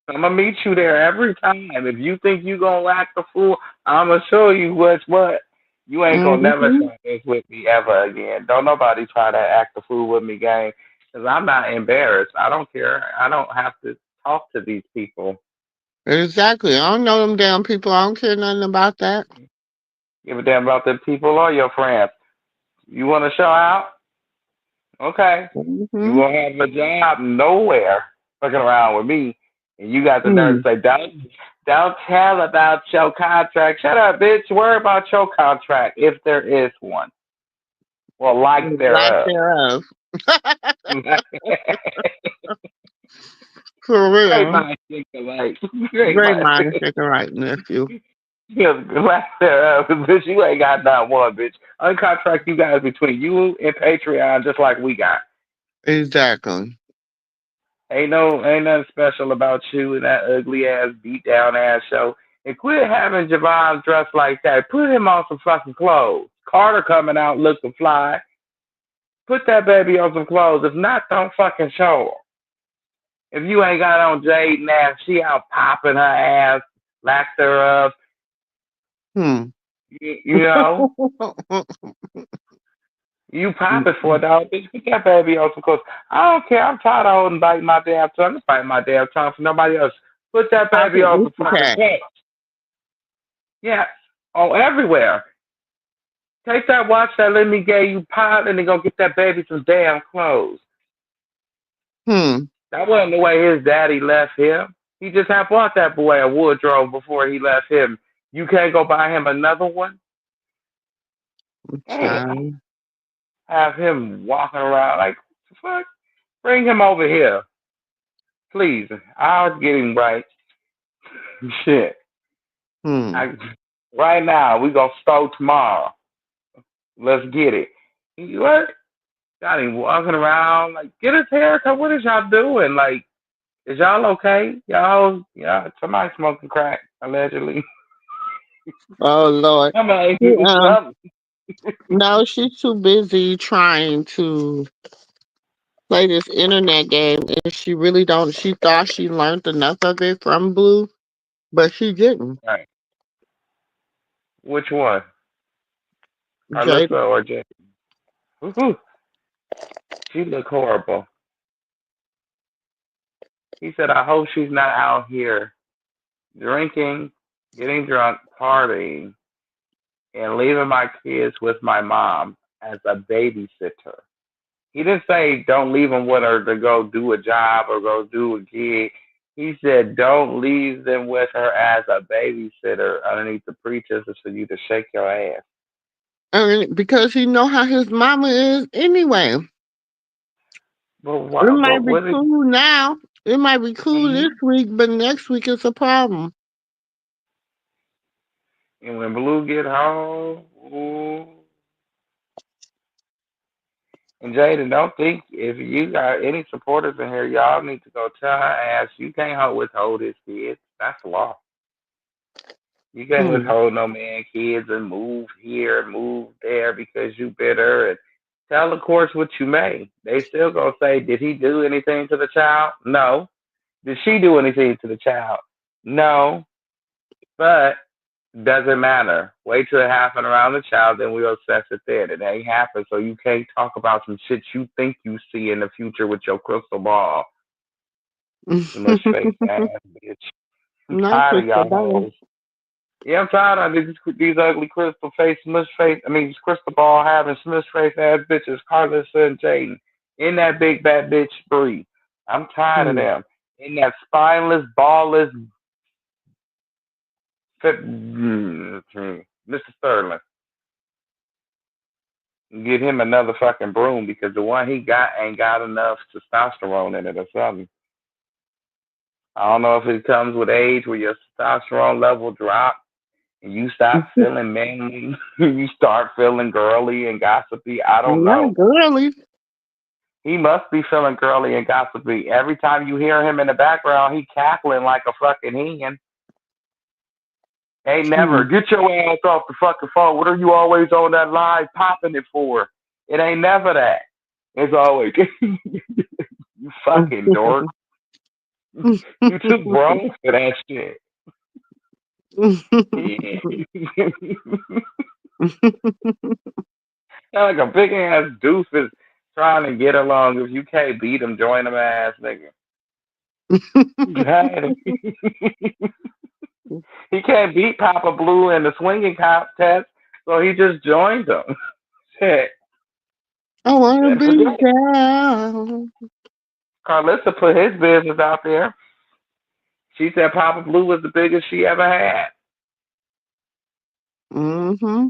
I'm gonna meet you there every time. If you think you gonna act the fool, I'm gonna show you what's what. You ain't gonna never Mm-hmm. try this with me ever again. Don't nobody try to act the fool with me, gang. Cause I'm not embarrassed. I don't care. I don't have to talk to these people. Exactly. I don't know them damn people. I don't care nothing about that. Give a damn about the people or your friends. You want to show out? Okay. You Mm-hmm. won't have a job nowhere fucking around with me. And you got the nerve Hmm. to say, don't tell about your contract. Shut up, bitch. Worry about your contract if there is one. Well, like Lack thereof. thereof. Great For real. minds think alike. Great Great minds mind think thinking right, nephew. yeah, lack thereof. Bitch, you ain't got not one, bitch. Uncontract you guys between you and Patreon just like we got. Exactly. Ain't nothing special about you and that ugly ass, beat down ass show. And quit having Javon dressed like that. Put him on some fucking clothes. Carter coming out looking fly. Put that baby on some clothes. If not, don't fucking show her. If you ain't got on Jade ass, she out popping her ass, lack thereof. Hmm. You know, you pop it for a dog, bitch. Put that baby on some clothes. I don't care. I'm tired of holding biting my damn tongue. I'm biting my damn tongue for nobody else. Put that baby Pocket on some Mr. fucking Cat. clothes. Yeah. Oh, everywhere. Take that watch that let me get you pot and then go get that baby some damn clothes. Hmm. That wasn't the way his daddy left him. He just had bought that boy a wardrobe before he left him. You can't go buy him another one? Damn. Child. Have him walking around like, fuck? Bring him over here. Please. I'll get him right. Shit. Hmm. I, right now, we gonna start tomorrow. Let's get it. What? Got him walking around like, get his haircut. What is y'all doing? Like, is y'all okay? Y'all, yeah, somebody smoking crack allegedly. Oh Lord. Somebody She, do something. no, she's too busy trying to play this internet game, and she really don't. She thought she learned enough of it from Blue, but she didn't. Right. Which one? Jada. Carlissa or Jay? Woo-hoo. She look horrible. He said, I hope she's not out here drinking, getting drunk, partying, and leaving my kids with my mom as a babysitter. He didn't say don't leave them with her to go do a job or go do a gig. He said don't leave them with her as a babysitter underneath the pretenses for you to shake your ass. And because he know how his mama is anyway. But It what? might But be what is? cool now. It might be cool this Mm-hmm. week, but next week it's a problem. And when Blue get home, ooh. And Jaden, don't think if you got any supporters in here, y'all need to go tell her ass you can't withhold his kids. That's the law. You can't Hmm. withhold no man kids and move here and move there because you bitter and tell the courts what you may. They still gonna say, did he do anything to the child? No. Did she do anything to the child? No. But doesn't matter. Wait till it happen around the child, then we'll assess it then. It ain't happened, so you can't talk about some shit you think you see in the future with your crystal ball. Smush face ass bitch. I'm Not tired of Crystal y'all Ball. hoes. Yeah, I'm tired of these ugly crystal face, smush face. I mean, crystal ball having smush face ass bitches, Carlissa and Jaden. In that big bad bitch breed. I'm tired of Hmm. them. In that spineless, ballless, Mr. Sterling. Get him another fucking broom because the one he got ain't got enough testosterone in it or something. I don't know if it comes with age where your testosterone level drops and you stop feeling manly, you start feeling girly and gossipy. I don't Not know. girly. He must be feeling girly and gossipy. Every time you hear him in the background, he cackling like a fucking hen. Ain't never Hmm. get your ass off the fucking phone. What are you always on that live popping it for? It ain't never that. It's always you fucking dork. You too grown for that shit. Sound like a big ass doofus trying to get along. If you can't beat him, join him, ass nigga. God. He can't beat Papa Blue in the swinging contest, so he just joined them. Shit. I wanna And be forget it. down. Carlissa put his business out there. She said Papa Blue was the biggest she ever had. Mm-hmm.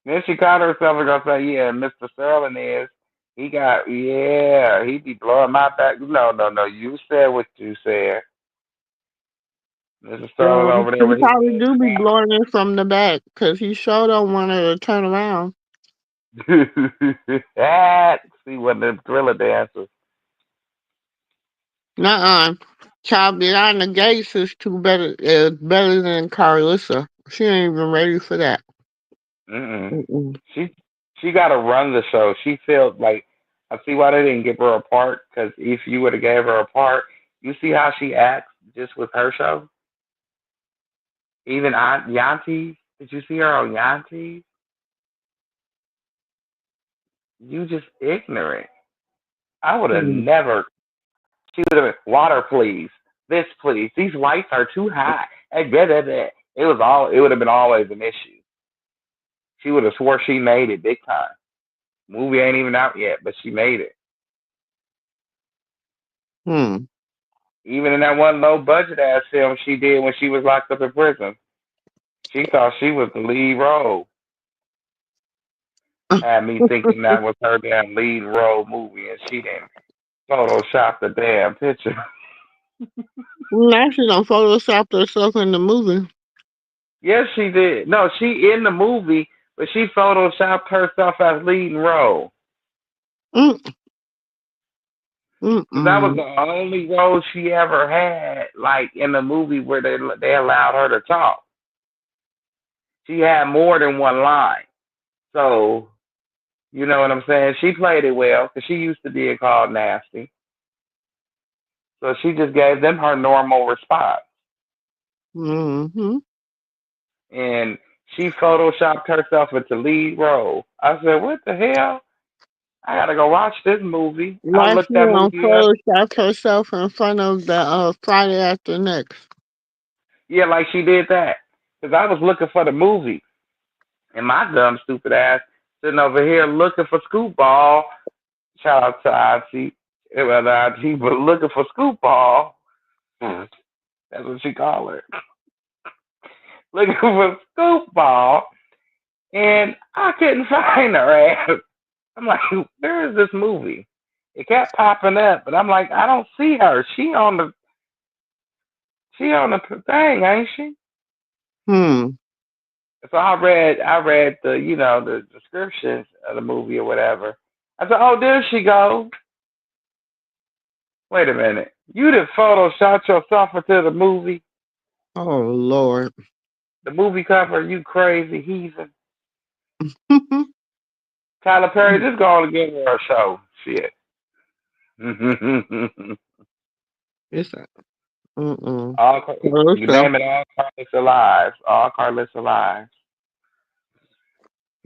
Then she caught herself and gonna say, "Yeah, Mr. Sterling is. He got, yeah, he be blowing my back. No, no, no. You said what you said. Mr. Sterling over there He with his probably little do be blowing it from the back because he sure don't want her to turn around. snap. See what the thriller dancers. Nuh-uh. Child behind the gates is better than Carlissa. She ain't even ready for that. Mm-mm. Mm-mm. She she got to run the show. She feels like I see why they didn't give her a part. Because if you would have gave her a part, you see how she acts just with her show. Even Aunt Yanti, did you see her on Yanti? You just ignorant. I would have Hmm. never. She would have been water, please. This, please. These lights are too high. Hey, blah, blah, blah. It was all. It would have been always an issue. She would have swore she made it big time. Movie ain't even out yet, but she made it. Hmm. Even in that one low budget ass film she did when she was locked up in prison, she thought she was the lead role. Had me thinking that was her damn lead role movie, and she didn't Photoshop the damn picture. Now she done photoshopped herself in the movie. Yes, she did. No, she in the movie, but she photoshopped herself as leading role. Mm, Because that was mm-mm. the only role she ever had, like in the movie where they allowed her to talk. She had more than one line. So You know what I'm saying? She played it well because she used to be called nasty. So she just gave them her normal response. Mm-hmm. And she photoshopped herself into lead role. I said, what the hell? I gotta go watch this movie. I Like looked she that on movie up. Photoshop herself in front of the Friday after next. Yeah, like she did that. Because I was looking for the movie. And my dumb, stupid ass sitting over here looking for Scoop Ball. Shout out to IT. Well, not IT, but looking for Scoop Ball. That's what she called her. Looking for Scoop Ball. And I couldn't find her ass. I'm like, where is this movie? It kept popping up, but I'm like, I don't see her. She on the thing, ain't she? Hmm. So I read the descriptions of the movie or whatever. I said, oh, there she goes. Wait a minute. You did Photoshop yourself into the movie, Oh Lord. the movie cover. You crazy heathen. Tyler Perry, just go on and give her a show. Shit. It's mm-mm. all you can Photoshop. name it all Carlos alive. All Carlos alive.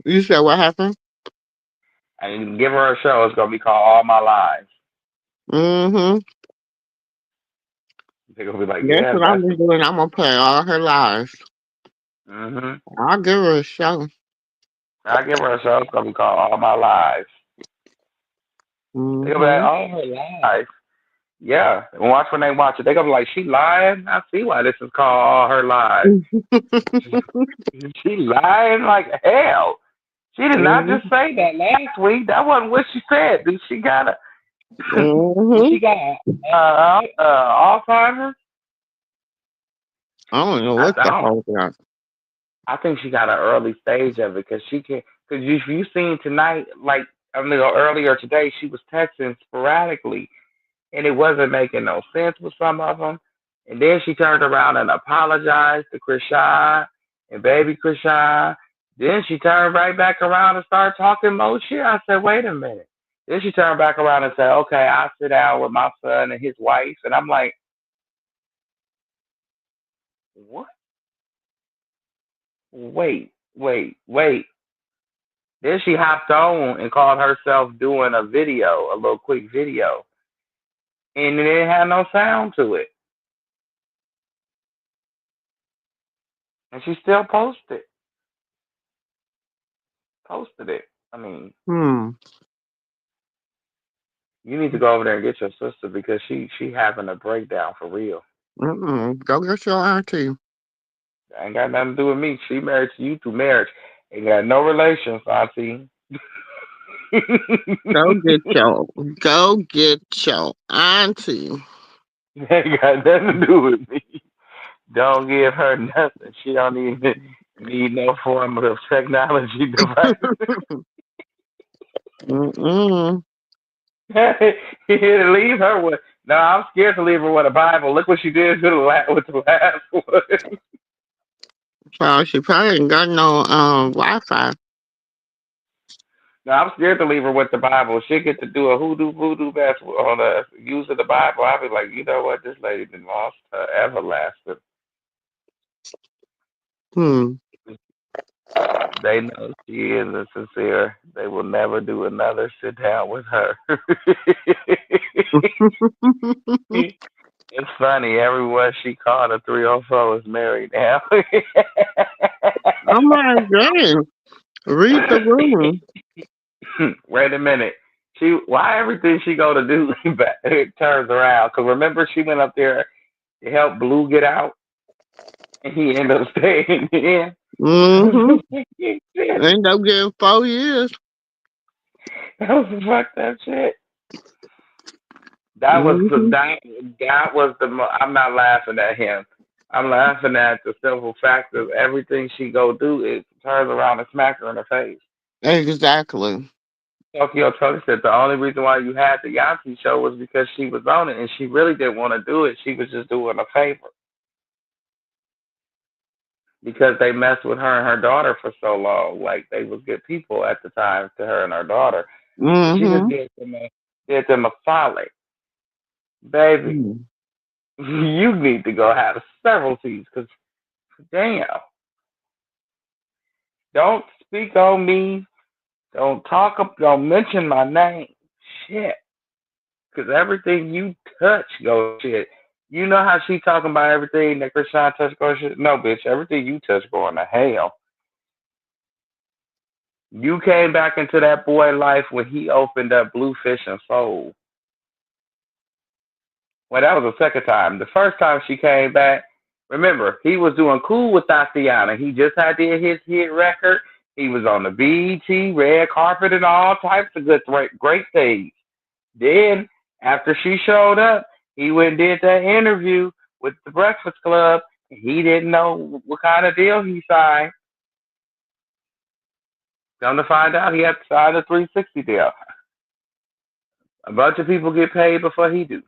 You said what happened? And you can give her a show. It's gonna be called All My Lives. Mm-hmm. They're gonna be like, That's yeah, what I'm that's gonna do, and I'm gonna play all her lives. mm-hmm. I'll give her a show. I give her a show. It's gonna be called All My Lives. They're gonna be like, Mm-hmm. all her lives. Yeah. And watch when they watch it. They're gonna be like, she lying? I see why this is called All Her Lives. She lying like hell. She did not just Mm-hmm. say that last week. That wasn't what she said. Did she got a did Mm-hmm. she got Alzheimer's? I don't know I, what I the don't hell that. I think she got an early stage of it because she can. Because you seen tonight, like I mean, earlier today, she was texting sporadically, and it wasn't making no sense with some of them. And then she turned around and apologized to Krishan and baby Krishan. Then she turned right back around and started talking more shit. I said, wait a minute. Then she turned back around and said, okay, I'll sit down with my son and his wife. And I'm like, what? Wait. Then she hopped on and called herself doing a video, a little quick video. And it didn't have no sound to it. And she still posted it. I mean, Hmm. you need to go over there and get your sister because she having a breakdown for real. Mm-mm. Go get your auntie. Ain't got nothing to do with me. She married to you through marriage. Ain't got no relations, Auntie. Go get your. Go get your auntie. Ain't got nothing to do with me. Don't give her nothing. She don't even need no form of technology device. Mm-mm. Leave her with. No, I'm scared to leave her with a Bible. Look what she did to with the last one. So she probably ain't got no Wi-Fi. No, I'm scared to leave her with the Bible. She get to do a hoodoo voodoo best on the use of the Bible. I'll be like, you know what? This lady been lost her everlasting. Hmm. They know she is a sincere. They will never do another sit down with her. It's funny. Everyone she called a 304 is married now. Oh my god. Read the room. Wait a minute. Why everything she go to do it turns around? Cause remember she went up there to help Blue get out, and he ended up staying in. Mm-hmm. Shit, End up getting 4 years. that was some fucked up shit. That was the Mm-hmm. that was the. I'm not laughing at him. I'm laughing at the simple fact of everything she go do is turns around and smack her in the face. Exactly. Tokyo Tony said the only reason why you had the Yahtzee show was because she was on it, and she really didn't want to do it. She was just doing a favor. because they messed with her and her daughter for so long. Like they was good people at the time to her and her daughter, but she just Mhm. did them a solid, baby. Mm. You need to go have several teas, cause damn, don't speak on me, don't talk up, don't mention my name, shit, cause everything you touch goes shit. You know how she talking about everything that Krishan touch goes shit? No, bitch, everything you touch going to hell. You came back into that boy life when he opened up Bluefish and Soul. Well, that was the second time. The first time she came back, remember, he was doing cool with Tatiana. He just had did his hit record. He was on the BET, red carpet, and all types of good, great things. Then, after she showed up, he went and did that interview with the Breakfast Club. He didn't know what kind of deal he signed. Come to find out, he had to sign a 360 deal. A bunch of people get paid before he do.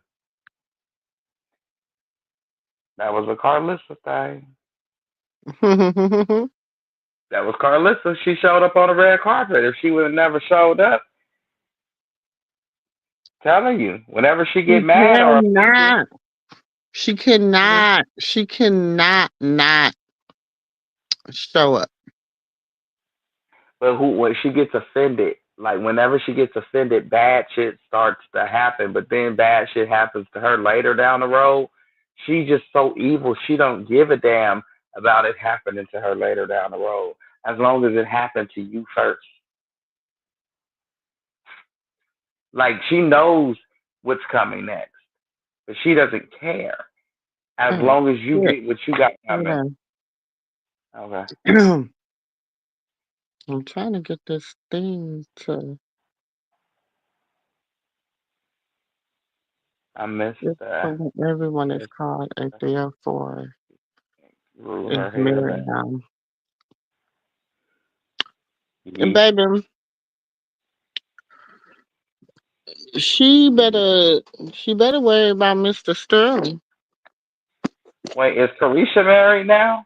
That was a Carlissa thing. That was Carlissa. She showed up on the red carpet. If she would have never showed up, telling you, whenever she get She mad or offended, cannot. She cannot. She cannot not show up. but who when she gets offended, like whenever she gets offended, bad shit starts to happen. But then bad shit happens to her later down the road. She's just so evil. She don't give a damn about it happening to her later down the road, as long as it happened to you first. Like she knows what's coming next, but she doesn't care as Oh, long as you shit. get what you got coming. Hold Okay, on. I'm trying to get this thing to I missed this one. Everyone is Miss called a 304 Rue is her hair back. Miriam. And Yeet. baby, she Yeet. better she better worry about Mr. Sterling. Wait, is Carisha married now?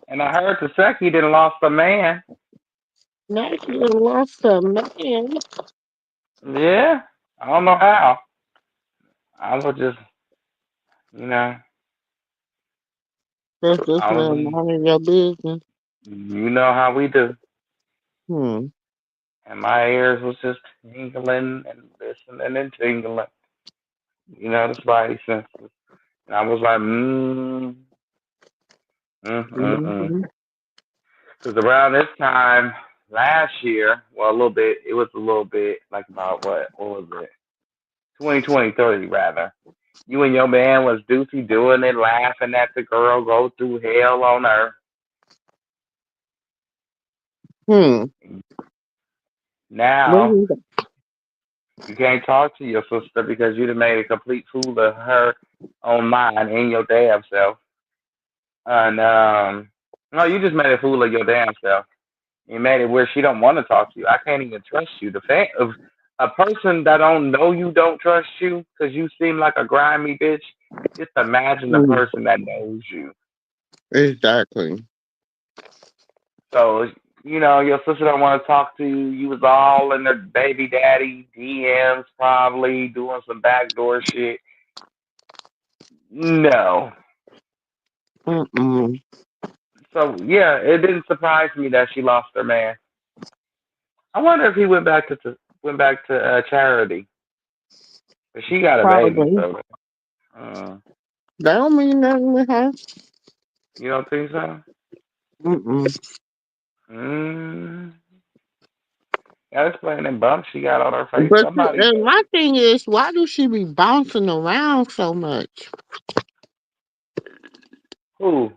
And I heard Taseki didn't lost a man. Now she done lost her man. Yeah, I don't know how. I was just, you know, That's this I man was, minding your business. you know how we do. Hmm. And my ears was just tingling and listening and tingling. You know, the spidey senses. And I was like, mm. Mm-hmm. Because around this time last year, well, a little bit, it was a little bit like about what was it? 2023 rather. You and your man was Doocy doing it, laughing at the girl go through hell on earth. Hmm. What Now is it? you can't talk to your sister because you done made a complete fool of her online and your damn self. And no, you just made a fool of your damn self. You made it where she don't want to talk to you. I can't even trust you. The fact of a person that don't know you don't trust you because you seem like a grimy bitch. Just imagine the Hmm. person that knows you. Exactly. So you know your sister don't want to talk to you. You was all in the baby daddy DMs, probably doing some backdoor shit. No. Mm-mm. So yeah, it didn't surprise me that she lost her man. I wonder if he went back to charity. But she got a baby, Probably. so uh, That don't mean nothing with her. you don't think so? Mm-mm. Mm. Yeah, explain them bumps she got on her face. But Somebody and said, my thing is, why do she be bouncing around so much? who?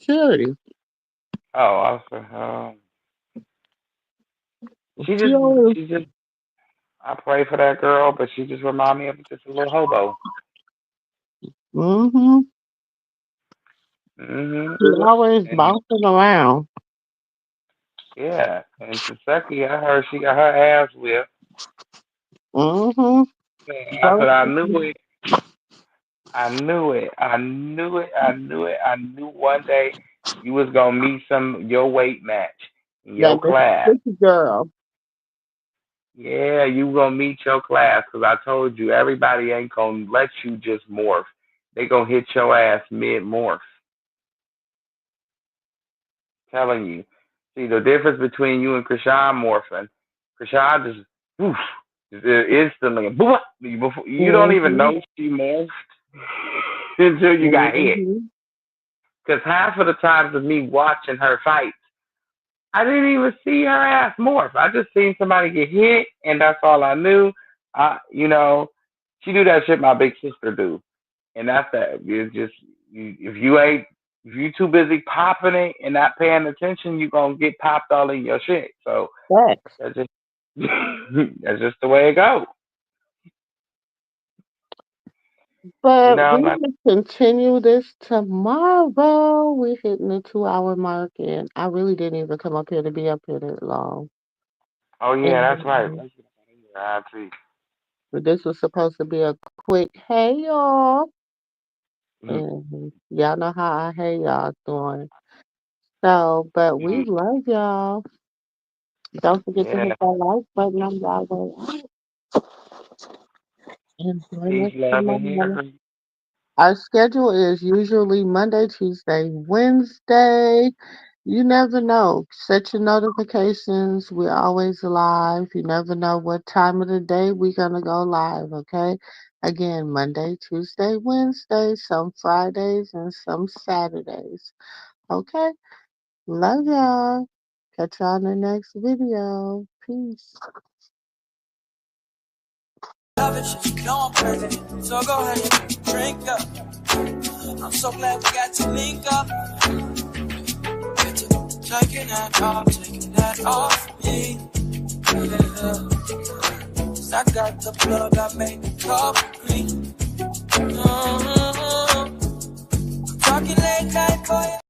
Charity. Oh, I was she She always. she just, I pray for that girl, but she just remind me of just a little hobo. Mm-hmm. Hmm. She always And bouncing around. yeah, and Saseki, I heard she got her ass whipped. Mm-hmm. I said, I knew it. I knew it. I knew it. I knew it. I knew one day you was gonna meet your weight match in That your class. Mississippi girl. Yeah, you gonna meet your class because I told you everybody ain't gonna let you just morph. They gonna hit your ass mid morph. Telling you. See the difference between you and Krishan morphing. Krishan just woof, just instantly. You don't even Mm-hmm. know she morphed until you got hit. Mm-hmm. Because half of the times of me watching her fight, I didn't even see her ass morph. I just seen somebody get hit, and that's all I knew. She do that shit my big sister do, and that's that. It's just if you too busy popping it and not paying attention, you gonna get popped all in your shit. So Facts. that's just that's just the way it goes. You But know, we like, will continue this tomorrow. We're hitting the 2 hour mark, and I really didn't even come up here to be up here that long. oh yeah, that's right. And I see. this was supposed to be a quick hey y'all. And y'all know how I hey y'all doing. So, but we love y'all. Don't forget to Yeah, hit that like button on y'all way out and join peace, us love, and tomorrow. hair. Our schedule is usually Monday, Tuesday, Wednesday. You never know. Set your notifications. We're always live. You never know what time of the day we're going to go live, okay? Again, Monday, Tuesday, Wednesday, some Fridays, and some Saturdays. Okay? Love y'all. Catch y'all in the next video. Peace. Love it, you know I'm crazy. So go ahead and drink up. I'm so glad we got to link up. Get to taking that off me. Yeah. 'Cause I got the plug, I made the coffee green. Talking late night for you.